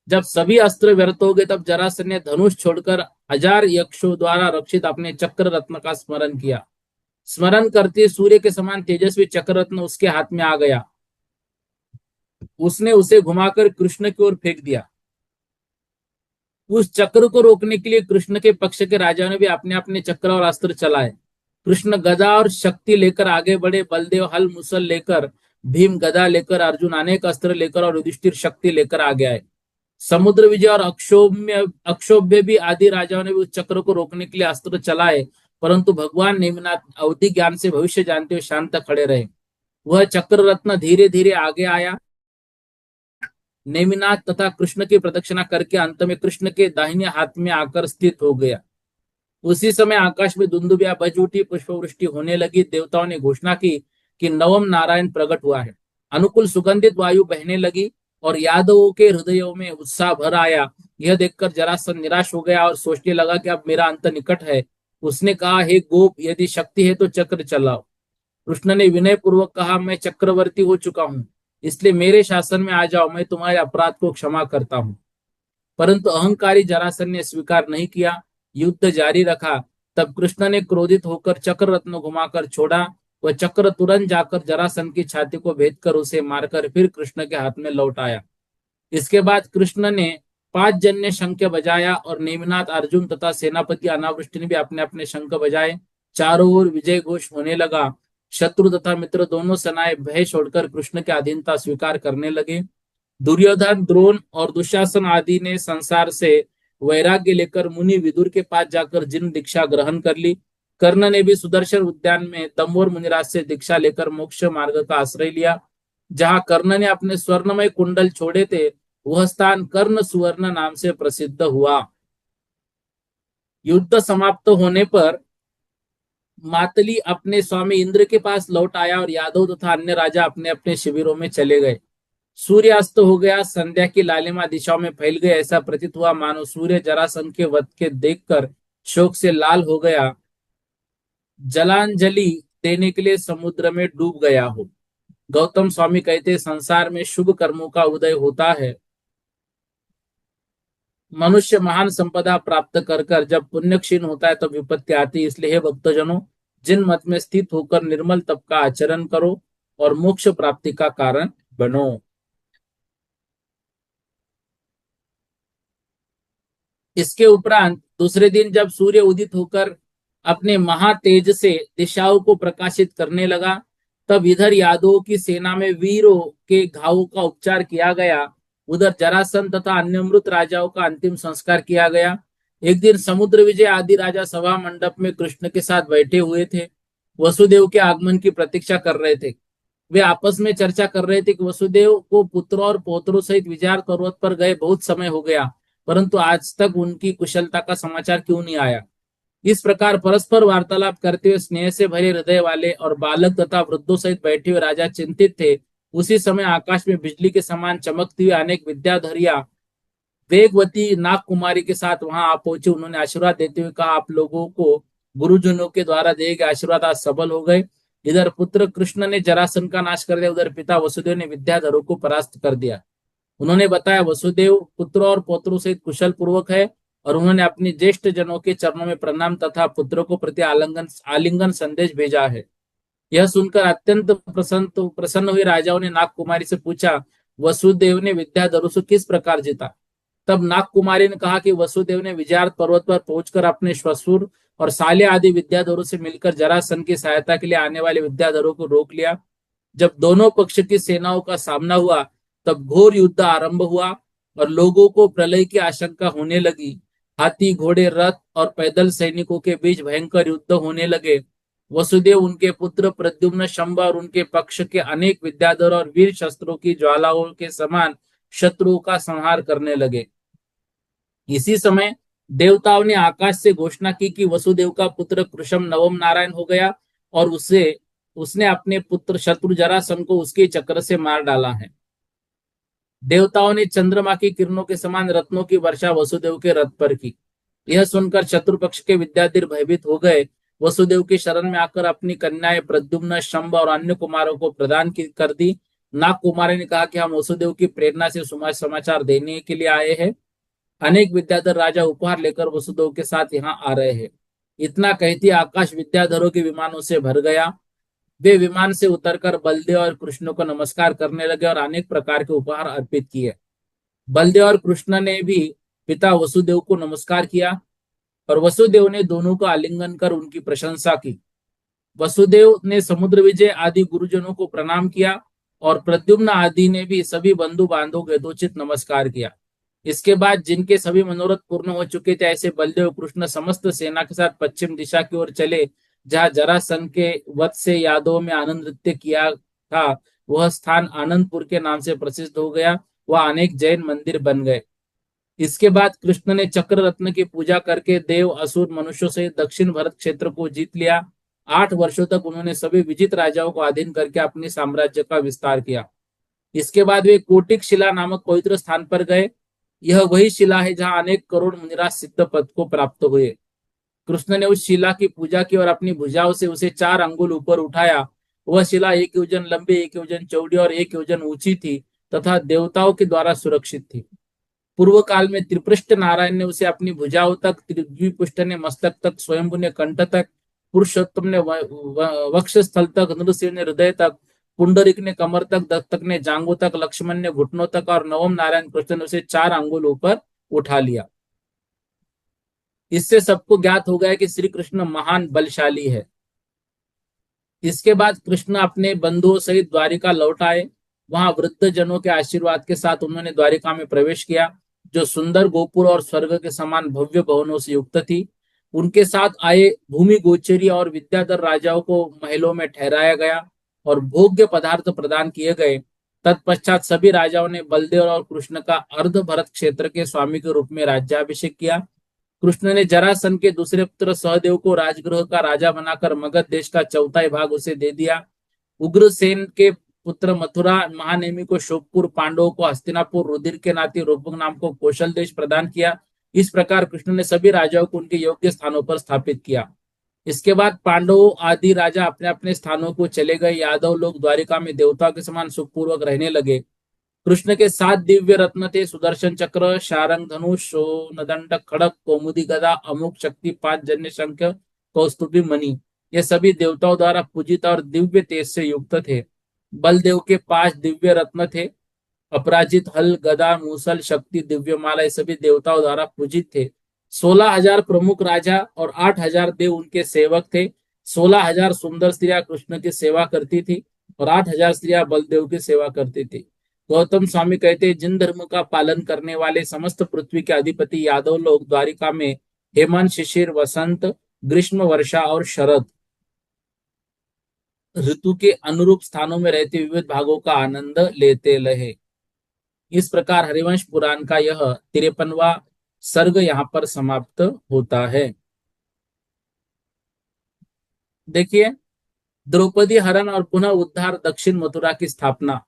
जब सभी अस्त्र व्यर्थ हो गए, तब जरासंध ने धनुष छोड़कर हजार यक्षों द्वारा रक्षित अपने चक्र रत्न का स्मरण किया। स्मरण करते सूर्य के समान तेजस्वी चक्र रत्न उसके हाथ में आ गया। उसने उसे घुमाकर कृष्ण की ओर फेंक दिया। उस चक्र को रोकने के लिए कृष्ण के पक्ष के राजाओं ने भी अपने अपने चक्र और अस्त्र चलाए। कृष्ण गदा और शक्ति लेकर आगे बढ़े। बलदेव हल मुसल लेकर, भीम गदा लेकर, अर्जुन अनेक अस्त्र लेकर और युधिष्ठिर शक्ति लेकर आगे आए। समुद्र विजय और अक्षोभ्य भी आदि राजाओं ने भी उस चक्र को रोकने के लिए अस्त्र चलाए, परंतु भगवान नेमिनाथ अवधि ज्ञान से भविष्य जानते हुए शांत खड़े रहे। वह चक्र रत्न धीरे धीरे आगे आया। नेमिनाथ तथा कृष्ण की प्रदक्षिणा करके अंत में कृष्ण के दाहिने हाथ में आकर स्थित हो गया। उसी समय आकाश में दुंदुभिया बज उठी, पुष्पवृष्टि होने लगी। देवताओं ने घोषणा की कि नवम नारायण प्रकट हुआ है। अनुकूल सुगंधित वायु बहने लगी और यादवों के हृदयों में उत्साह भर आया। यह देखकर जरासंध निराश हो गया और सोचने लगा कि अब मेरा अंत निकट है। उसने कहा, हे गोप, यदि शक्ति है तो चक्र चलाओ। कृष्ण ने विनय पूर्वक कहा, मैं चक्रवर्ती हो चुका हूं, इसलिए मेरे शासन में आ जाओ, मैं तुम्हारे अपराध को क्षमा करता हूं। परंतु अहंकारी जरासंध ने स्वीकार नहीं किया, युद्ध जारी रखा। तब कृष्ण ने क्रोधित होकर चक्र रत्न घुमाकर छोड़ा। वह चक्र तुरंत जाकर जरासंध की छाती को भेद कर उसे मारकर फिर कृष्ण के हाथ में लौट आया। इसके बाद कृष्ण ने 5 जन्य शंख बजाया और नेमिनाथ अर्जुन तथा सेनापति अनावृष्टि ने भी अपने अपने शंख बजाए। चारों ओर विजय घोष होने लगा। शत्रु तथा मित्र दोनों सेनाएं भय छोड़कर कृष्ण की अधीनता स्वीकार करने लगे। दुर्योधन, द्रोण और दुशासन आदि ने संसार से वैराग्य लेकर मुनि विदुर के पास जाकर जिन दीक्षा ग्रहण कर ली। कर्ण ने भी सुदर्शन उद्यान में तंबोर मुनिराज से दीक्षा लेकर मोक्ष मार्ग का आश्रय लिया। जहां कर्ण ने अपने स्वर्णमय कुंडल छोड़े थे, वह स्थान कर्ण सुवर्ण नाम से प्रसिद्ध हुआ। युद्ध समाप्त होने पर मातली अपने स्वामी इंद्र के पास लौट आया और यादव तथा अन्य राजा अपने अपने शिविरों में चले गए। सूर्यास्त हो गया। संध्या की लालिमा दिशाओं में फैल गई। ऐसा प्रतीत हुआ मानो सूर्य जरासंध के वध के देखकर शोक से लाल हो गया, जलांजलि देने के लिए समुद्र में डूब गया हो। गौतम स्वामी कहते, संसार में शुभ कर्मों का उदय होता है। मनुष्य महान संपदा प्राप्त कर कर जब पुण्य क्षीण होता है तब विपत्ति आती है। इसलिए हे भक्तजनों, जिन मत में स्थित होकर निर्मल तप का आचरण करो और मोक्ष प्राप्ति का कारण बनो। इसके उपरांत दूसरे दिन जब सूर्य उदित होकर अपने महातेज से दिशाओं को प्रकाशित करने लगा, तब इधर यादवों की सेना में वीरों के घावों का उपचार किया गया, उधर जरासंध तथा अन्य मृत राजाओं का अंतिम संस्कार किया गया। एक दिन समुद्र विजय आदि राजा सभा मंडप में कृष्ण के साथ बैठे हुए थे। वसुदेव के आगमन की प्रतीक्षा कर रहे थे। वे आपस में चर्चा कर रहे थे कि वसुदेव को पुत्रों और पौत्रों सहित विचार पर्वत पर गए बहुत समय हो गया, परंतु आज तक उनकी कुशलता का समाचार क्यों नहीं आया। इस प्रकार परस्पर वार्तालाप करते हुए स्नेह से भरे हृदय वाले और बालक तथा वृद्धों सहित बैठे हुए राजा चिंतित थे। उसी समय आकाश में बिजली के समान चमकती हुई अनेक विद्याधरिया वेगवती नाग कुमारी के साथ वहां आ पहुंचे। उन्होंने आशीर्वाद देते हुए कहा, आप लोगों को गुरुजनों के द्वारा दिए गए आशीर्वाद आज सफल हो गए। इधर पुत्र कृष्ण ने जरासंध का नाश कर दिया, उधर पिता वसुदेव ने विद्याधरों को परास्त कर दिया। उन्होंने बताया, वसुदेव पुत्रों और पौत्रों से कुशल पूर्वक है और उन्होंने अपने ज्येष्ठ जनों के चरणों में प्रणाम तथा पुत्रों को प्रति आलिंगन संदेश भेजा है। यह सुनकर अत्यंत प्रसन्न हुए राजाओं ने नाग कुमारी से पूछा, वसुदेव ने विद्याधरों से किस प्रकार जीता। तब नाग कुमारी ने कहा कि वसुदेव ने विजयार्थ पर्वत पर पहुंचकर अपने श्वशुर और साले आदि विद्याधरों से मिलकर जरासंध की सहायता के लिए आने वाले विद्याधरों को रोक लिया। जब दोनों पक्ष की सेनाओं का सामना हुआ तब घोर युद्ध आरंभ हुआ और लोगों को प्रलय की आशंका होने लगी। हाथी, घोड़े, रथ और पैदल सैनिकों के बीच भयंकर युद्ध होने लगे। वसुदेव, उनके पुत्र प्रद्युम्न, शंबा और उनके पक्ष के अनेक विद्याधर और वीर शस्त्रों की ज्वालाओं के समान शत्रुओं का संहार करने लगे। इसी समय देवताओं ने आकाश से घोषणा की कि वसुदेव का पुत्र कृशम नवम नारायण हो गया और उसने अपने पुत्र शत्रु जरासंध को उसके चक्र से मार डाला है। देवताओं ने चंद्रमा की किरणों के समान रत्नों की वर्षा वसुदेव के रथ पर की। यह सुनकर शत्रु पक्ष के विद्याधीर भयभीत हो गए। वसुदेव की शरण में आकर अपनी कन्याएं प्रद्युम्न, शंब और अन्य कुमारों को प्रदान कर दी। नाग कुमारी ने कहा कि हम वसुदेव की प्रेरणा से समाचार देने के लिए आए हैं। अनेक विद्याधर राजा उपहार लेकर वसुदेव के साथ यहाँ आ रहे हैं। इतना कहती आकाश विद्याधरों के विमानों से भर गया। वे विमान से उतरकर बलदेव और कृष्ण को नमस्कार करने लगे और अनेक प्रकार के उपहार अर्पित किए। बलदेव और कृष्ण ने भी पिता वसुदेव को नमस्कार किया और वसुदेव ने दोनों का आलिंगन कर उनकी प्रशंसा की। वसुदेव ने समुद्र विजय आदि गुरुजनों को प्रणाम किया और प्रद्युम्न आदि ने भी सभी बंधु बांधवों को यथोचित नमस्कार किया। इसके बाद जिनके सभी मनोरथ पूर्ण हो चुके थे, ऐसे बलदेव कृष्ण समस्त सेना के साथ पश्चिम दिशा की ओर चले। जहां जरासंध के वध से यादवों में आनंद नृत्य किया था, वह स्थान आनंदपुर के नाम से प्रसिद्ध हो गया। वह अनेक जैन मंदिर बन गए। इसके बाद कृष्ण ने चक्र रत्न की पूजा करके देव, असुर, मनुष्यों से दक्षिण भरत क्षेत्र को जीत लिया। 8 वर्षों तक उन्होंने सभी विजित राजाओं को अधीन करके अपने साम्राज्य का विस्तार किया। इसके बाद वे कोटिक शिला नामक पवित्र स्थान पर गए। यह वही शिला है जहां अनेक करोड़ मुनिराज सिद्ध पद को प्राप्त हुए। कृष्ण ने उस शिला की पूजा की और अपनी भुजाओं से उसे 4 अंगुल ऊपर उठाया वह शिला 1 योजन लंबी, 1 योजन चौड़ी और 1 योजन ऊंची थी तथा देवताओं के द्वारा सुरक्षित थी। पूर्व काल में त्रिपृष्ठ नारायण ने उसे अपनी भुजाओं तक, त्रिद्विपुष्ट ने मस्तक तक, स्वयंभू ने कंठ तक, पुरुषोत्तम ने वक्ष स्थल तक, नृसिंह ने हृदय तक, पुंडरिक ने कमर तक, दत्तक ने जांघों तक, लक्ष्मण ने घुटनों तक और नवम नारायण कृष्ण ने उसे 4 अंगुलों पर उठा लिया। इससे सबको ज्ञात हो गया कि श्री कृष्ण महान बलशाली है। इसके बाद कृष्ण अपने बंधुओं सहित द्वारिका लौट आए। वहां वृद्ध जनों के आशीर्वाद के साथ उन्होंने द्वारिका में प्रवेश किया, जो सुंदर गोपुर और स्वर्ग के समान भव्य भवनों से युक्त थी। उनके साथ आए भूमि गोचरी और विद्याधर राजाओं को महलों में ठहराया गया और भोग्य पदार्थ प्रदान किए गए। तत्पश्चात सभी राजाओं ने बलदेव और कृष्ण का अर्ध भरत क्षेत्र के स्वामी के रूप में राज्याभिषेक किया। कृष्ण ने जरासंध के दूसरे पुत्र सहदेव को राजगृह का राजा बनाकर मगध देश का चौथाई भाग उसे दे दिया। उग्रसेन के पुत्र मथुरा महानेमी को शोकपुर, पांडवों को हस्तिनापुर, रुधिर के नाती रोपक नाम को कौशल देश प्रदान किया। इस प्रकार कृष्ण ने सभी राजाओं को उनके योग्य स्थानों पर स्थापित किया। इसके बाद पांडवों आदि राजा अपने अपने स्थानों को चले गए। यादव लोग द्वारिका में देवताओं के समान सुखपूर्वक रहने लगे। कृष्ण के 7 दिव्य रत्न थे: सुदर्शन चक्र, शारंग धनुष, सोनदंड खड़ग, कौमुदी गदा, अमुक शक्ति, 5 जन्य शंख, कौस्तुभी मणि। ये सभी देवताओं द्वारा पूजित और दिव्य तेज से युक्त थे। बलदेव के 5 दिव्य रत्न थे: अपराजित, हल, गदा, मूसल, शक्ति, दिव्यमाला। ये सभी देवताओं द्वारा पूजित थे। 16,000 प्रमुख राजा और 8,000 देव उनके सेवक थे। 16,000 सुंदर स्त्रियां कृष्ण की सेवा करती थी और 8,000 स्त्रियां बलदेव की सेवा करती थी। गौतम स्वामी कहते, जिन धर्म का पालन करने वाले समस्त पृथ्वी के अधिपति यादव लोग द्वारिका में हेमंत, शिशिर, वसंत, ग्रीष्म, वर्षा और शरद ऋतु के अनुरूप स्थानों में रहते विविध भागों का आनंद लेते रहे। इस प्रकार हरिवंश पुराण का यह 53वां सर्ग यहाँ पर समाप्त होता है। देखिए, द्रौपदी हरण और पुनः उद्धार, दक्षिण मथुरा की स्थापना।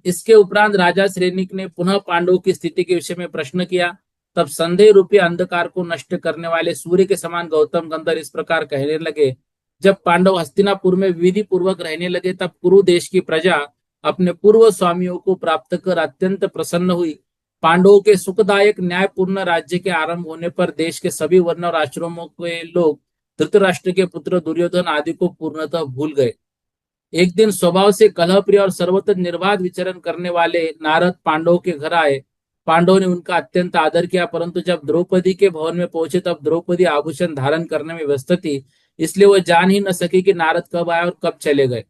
इसके उपरांत राजा श्रेनिक ने पुनः पांडवों की स्थिति के विषय में प्रश्न किया। तब संदेह रूपी अंधकार को नष्ट करने वाले सूर्य के समान गौतम गंधर्व इस प्रकार कहने लगे। जब पांडव हस्तिनापुर में विधि पूर्वक रहने लगे, तब कुरु देश की प्रजा अपने पूर्व स्वामियों को प्राप्त कर अत्यंत प्रसन्न हुई। पांडवों के सुखदायक न्यायपूर्ण राज्य के आरंभ होने पर देश के सभी वर्ण और आश्रमों के लोग धृतराष्ट्र के पुत्र दुर्योधन आदि को पूर्णतः भूल गए। एक दिन स्वभाव से कलहप्रिय और सर्वत्र निर्बाध विचरण करने वाले नारद पांडवों के घर आए। पांडवों ने उनका अत्यंत आदर किया, परंतु जब द्रौपदी के भवन में पहुंचे तब द्रौपदी आभूषण धारण करने में व्यस्त थी, इसलिए वह जान ही न सकी कि नारद कब आए और कब चले गए।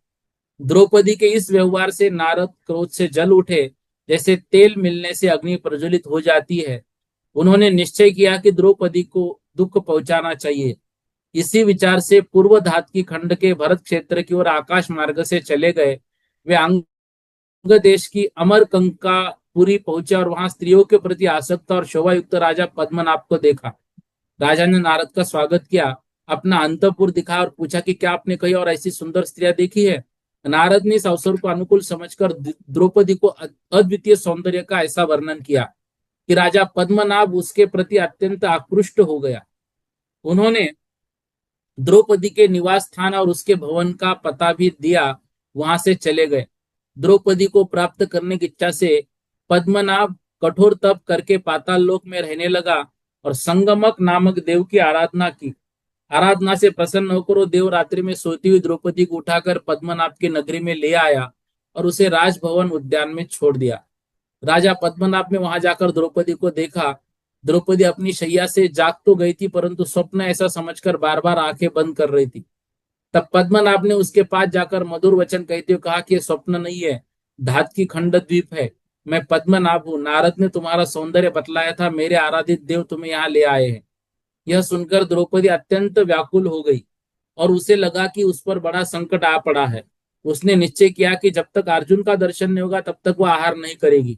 द्रौपदी के इस व्यवहार से नारद क्रोध से जल उठे, जैसे तेल मिलने से अग्नि प्रज्वलित हो जाती है। उन्होंने निश्चय किया कि द्रौपदी को दुख पहुंचाना चाहिए। इसी विचार से पूर्व धात की खंड के भरत क्षेत्र की ओर आकाश मार्ग से चले गए। वे अंग देश की अमरकंकापुरी पहुंचे और वहां स्त्रियों के प्रति आसक्त और शोभायुक्त राजा पद्मनाभ को देखा। राजा ने नारद का स्वागत किया, अपना अंतपुर दिखाया और पूछा कि क्या आपने कहीं और ऐसी सुंदर स्त्रियां देखी है। नारद ने इस अवसर को अनुकूल समझकर द्रौपदी को अद्वितीय सौंदर्य का ऐसा वर्णन किया कि राजा पद्मनाभ उसके प्रति अत्यंत आकृष्ट हो गया। उन्होंने द्रौपदी के निवास स्थान और उसके भवन का पता भी दिया, वहां से चले गए। द्रौपदी को प्राप्त करने की इच्छा से पद्मनाभ कठोर तप करके पाताल लोक में रहने लगा और संगमक नामक देव की आराधना की। आराधना से प्रसन्न होकर वो देव रात्रि में सोती हुई द्रौपदी को उठाकर पद्मनाभ की नगरी में ले आया और उसे राजभवन उद्यान में छोड़ दिया। राजा पद्मनाभ ने वहां जाकर द्रौपदी को देखा। द्रौपदी अपनी शैया से जाग तो गई थी, परंतु स्वप्न ऐसा समझकर बार बार आंखें बंद कर रही थी। तब पद्मनाभ ने उसके पास जाकर मधुर वचन कहते हुए कहा कि यह स्वप्न नहीं है, धात की खंड द्वीप है। मैं पद्मनाभ हूँ, नारद ने तुम्हारा सौंदर्य बतलाया था, मेरे आराधित देव तुम्हें यहाँ ले आए हैं। यह सुनकर द्रौपदी अत्यंत व्याकुल हो गई और उसे लगा कि उस पर बड़ा संकट आ पड़ा है। उसने निश्चय किया कि जब तक अर्जुन का दर्शन नहीं होगा तब तक वह आहार नहीं करेगी।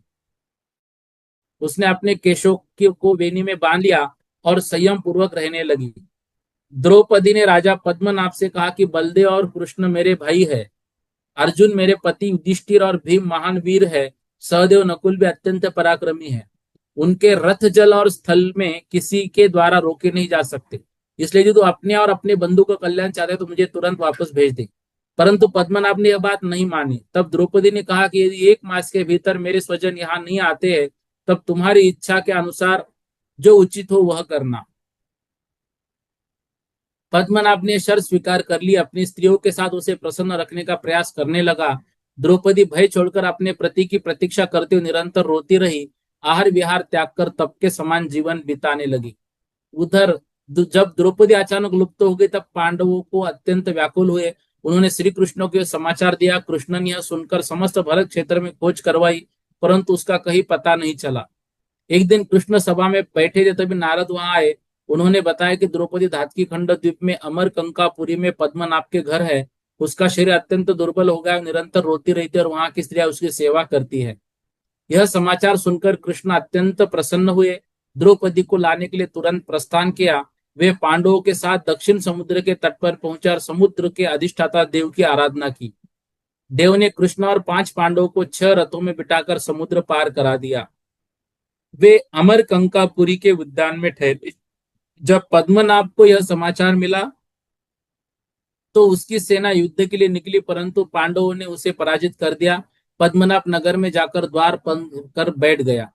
उसने अपने केशों को वेणी में बांध लिया और संयम पूर्वक रहने लगी। द्रौपदी ने राजा पद्मनाभ से कहा कि बलदेव और कृष्ण मेरे भाई है, अर्जुन मेरे पति युधिष्ठिर और भीम महान वीर है, सहदेव नकुल भी अत्यंत पराक्रमी है। उनके रथ जल और स्थल में किसी के द्वारा रोके नहीं जा सकते। इसलिए यदि तू अपने और अपने बंधु का कल्याण चाहते तो मुझे तुरंत वापस भेज दे। परंतु पद्मनाभ ने यह बात नहीं मानी। तब द्रौपदी ने कहा कि यदि 1 मास के भीतर मेरे स्वजन यहाँ नहीं आते हैं, तब तुम्हारी इच्छा के अनुसार जो उचित हो वह करना। पद्मनाभ ने शर्त स्वीकार कर ली, अपनी स्त्रियों के साथ उसे प्रसन्न रखने का प्रयास करने लगा। द्रौपदी भय छोड़कर अपने पति की प्रतीक्षा करते हुए निरंतर रोती रही, आहार विहार त्याग कर तप के समान जीवन बिताने लगी। उधर जब द्रौपदी अचानक लुप्त हो गई, तब पांडवों को अत्यंत व्याकुल हुए। उन्होंने श्री कृष्ण को समाचार दिया। कृष्ण ने यह सुनकर समस्त भरत क्षेत्र में खोज करवाई, परंतु उसका कहीं पता नहीं चला। एक दिन कृष्ण सभा में बैठे थे, तभी नारद वहां आए। उन्होंने बताया कि द्रौपदी धातकी खंड द्वीप में अमर कंकापुरी में पद्मनाभ के घर है। उसका शरीर अत्यंत दुर्बल हो गया, निरंतर रोती रहती है और वहां की स्त्रियां उसकी सेवा करती है। यह समाचार सुनकर कृष्ण अत्यंत प्रसन्न हुए। द्रौपदी को लाने के लिए तुरंत प्रस्थान किया। वे पांडवों के साथ दक्षिण समुद्र के तट पर पहुंचे और समुद्र के अधिष्ठाता देव की आराधना की। देव ने कृष्ण और 5 पांडवों को 6 रथों में बिठाकर समुद्र पार करा दिया। वे अमर कंकापुरी के उद्यान में ठहरे। जब पद्मनाभ को यह समाचार मिला, तो उसकी सेना युद्ध के लिए निकली, परंतु पांडवों ने उसे पराजित कर दिया। पद्मनाभ नगर में जाकर द्वार बंद कर बैठ गया।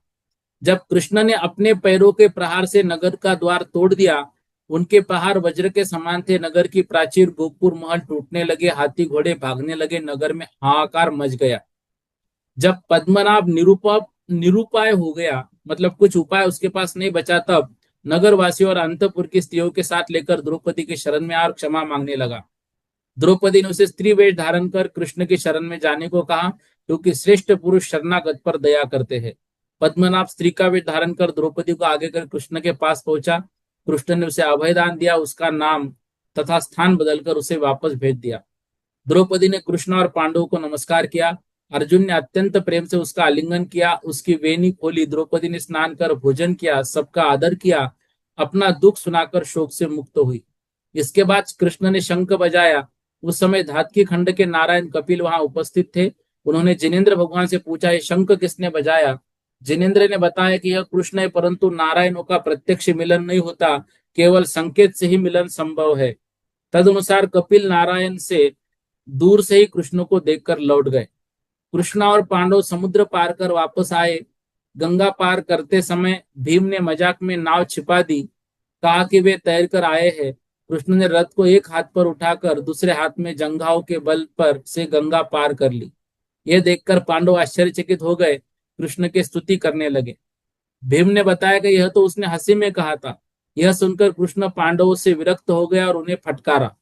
जब कृष्ण ने अपने पैरों के प्रहार से नगर का द्वार तोड़ दिया, उनके प्रहार वज्र के समान थे। नगर की प्राचीर, गोपुर, महल टूटने लगे, हाथी घोड़े भागने लगे, नगर में हाहाकार मच गया। जब पद्मनाभ निरुपाय हो गया, मतलब कुछ उपाय उसके पास नहीं बचा, तब नगर वासियों और अंतपुर की स्त्रियों के साथ लेकर द्रौपदी के शरण में और क्षमा मांगने लगा। द्रौपदी ने उसे स्त्री वेश धारण कर कृष्ण की शरण में जाने को कहा, क्योंकि श्रेष्ठ पुरुष शरणागत पर दया करते हैं। पद्मनाभ स्त्री का वेश धारण कर द्रौपदी को आगे कर कृष्ण के पास पहुंचा। कृष्ण ने उसे अभयदान दिया, उसका नाम तथा स्थान बदलकर उसे वापस भेज दिया। द्रौपदी ने कृष्ण और पांडवों को नमस्कार किया। अर्जुन ने अत्यंत प्रेम से उसका आलिंगन किया, उसकी वेणी खोली। द्रौपदी ने स्नान कर भोजन किया, सबका आदर किया, अपना दुख सुनाकर शोक से मुक्त हुई। इसके बाद कृष्ण ने शंख बजाया। उस समय धातकी खंड के नारायण कपिल वहां उपस्थित थे। उन्होंने जिनेन्द्र भगवान से पूछा, ये शंख किसने बजाया? जिनेन्द्र ने बताया कि यह कृष्ण है, परंतु नारायणों का प्रत्यक्ष मिलन नहीं होता, केवल संकेत से ही मिलन संभव है। तदनुसार कपिल नारायण से दूर से ही कृष्ण को देखकर लौट गए। कृष्ण और पांडव समुद्र पार कर वापस आए। गंगा पार करते समय भीम ने मजाक में नाव छिपा दी, कहा कि वे तैर कर आए हैं। कृष्ण ने रथ को एक हाथ पर उठाकर दूसरे हाथ में जंघाओं के बल पर से गंगा पार कर ली। यह देखकर पांडव आश्चर्यचकित हो गए, कृष्ण की स्तुति करने लगे। भीम ने बताया कि यह तो उसने हंसी में कहा था। यह सुनकर कृष्ण पांडवों से विरक्त हो गया और उन्हें फटकारा।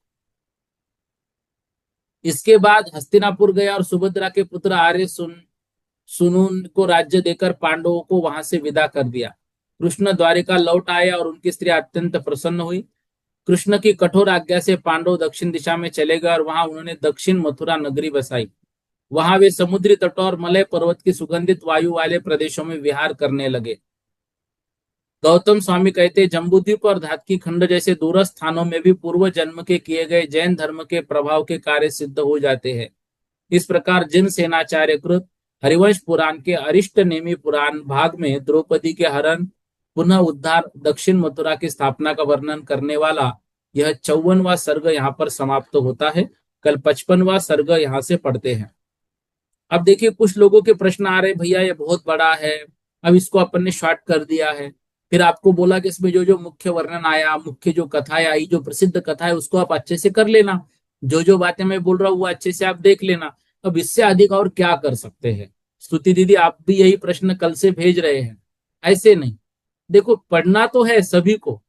इसके बाद हस्तिनापुर गया और सुभद्रा के पुत्र आर्य सुनून को राज्य देकर पांडवों को वहां से विदा कर दिया। कृष्ण द्वारिका लौट आए और उनकी स्त्री अत्यंत प्रसन्न हुई। कृष्ण की कठोर आज्ञा से पांडव दक्षिण दिशा में चले गए और वहां उन्होंने दक्षिण मथुरा नगरी बसाई। वहां वे समुद्री तटों और मलय पर्वत की सुगंधित वायु वाले प्रदेशों में विहार करने लगे। गौतम स्वामी कहते, जम्बूद्वीप और धातकी खंड जैसे दूरस्थ स्थानों में भी पूर्व जन्म के किए गए जैन धर्म के प्रभाव के कार्य सिद्ध हो जाते हैं। इस प्रकार जिन सेनाचार्य कृत हरिवंश पुराण के अरिष्ट नेमि पुराण भाग में द्रौपदी के हरण, पुनः उद्धार, दक्षिण मथुरा की स्थापना का वर्णन करने वाला यह 54वां सर्ग यहाँ पर समाप्त होता है। कल 55वां सर्ग यहाँ से पढ़ते हैं। अब देखिए, कुछ लोगों के प्रश्न आ रहे, भैया ये बहुत बड़ा है, अब इसको अपन ने शॉर्ट कर दिया है। फिर आपको बोला कि इसमें जो जो मुख्य वर्णन आया, मुख्य जो कथाएं आई, जो प्रसिद्ध कथा है, उसको आप अच्छे से कर लेना। जो जो बातें मैं बोल रहा हूँ वो अच्छे से आप देख लेना। अब इससे अधिक और क्या कर सकते हैं? स्तुति दीदी, आप भी यही प्रश्न कल से भेज रहे हैं। ऐसे नहीं। देखो, पढ़ना तो है सभी को,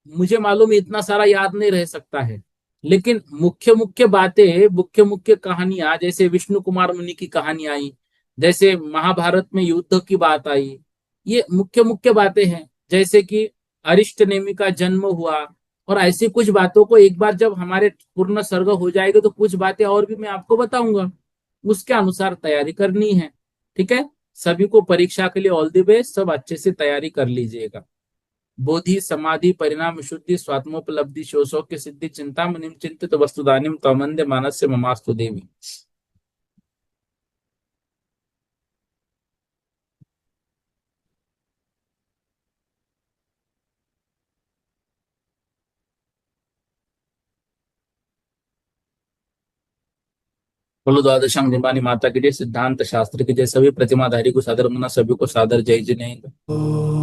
मुझे मालूम है इतना सारा याद नहीं रह सकता है, लेकिन मुख्य मुख्य बातें, मुख्य मुख्य कहानियां, जैसे विष्णु कुमार मुनि की कहानी आई, जैसे महाभारत में युद्ध की बात आई, ये मुख्य मुख्य बातें हैं। जैसे कि अरिष्ट नेमि का जन्म हुआ, और ऐसी कुछ बातों को एक बार जब हमारे पूर्ण सर्ग हो जाएगा, तो कुछ बातें और भी मैं आपको बताऊंगा। उसके अनुसार तैयारी करनी है। ठीक है। सभी को परीक्षा के लिए ऑल द बेस्ट। सब अच्छे से तैयारी कर लीजिएगा। बोधि समाधि परिणाम शुद्धि स्वात्मोपलब्धि शोषो की सिद्धि चिंता मुनिम चिंतित वस्तुदानिम तमंदे मानस्य ममास्तु देवी। बोलो द्वादशांग निमानी माता की जय, सिद्धांत शास्त्र की जय, सभी प्रतिमाधारी को सादर मना, सभी को सादर जय जिनेन्द्र।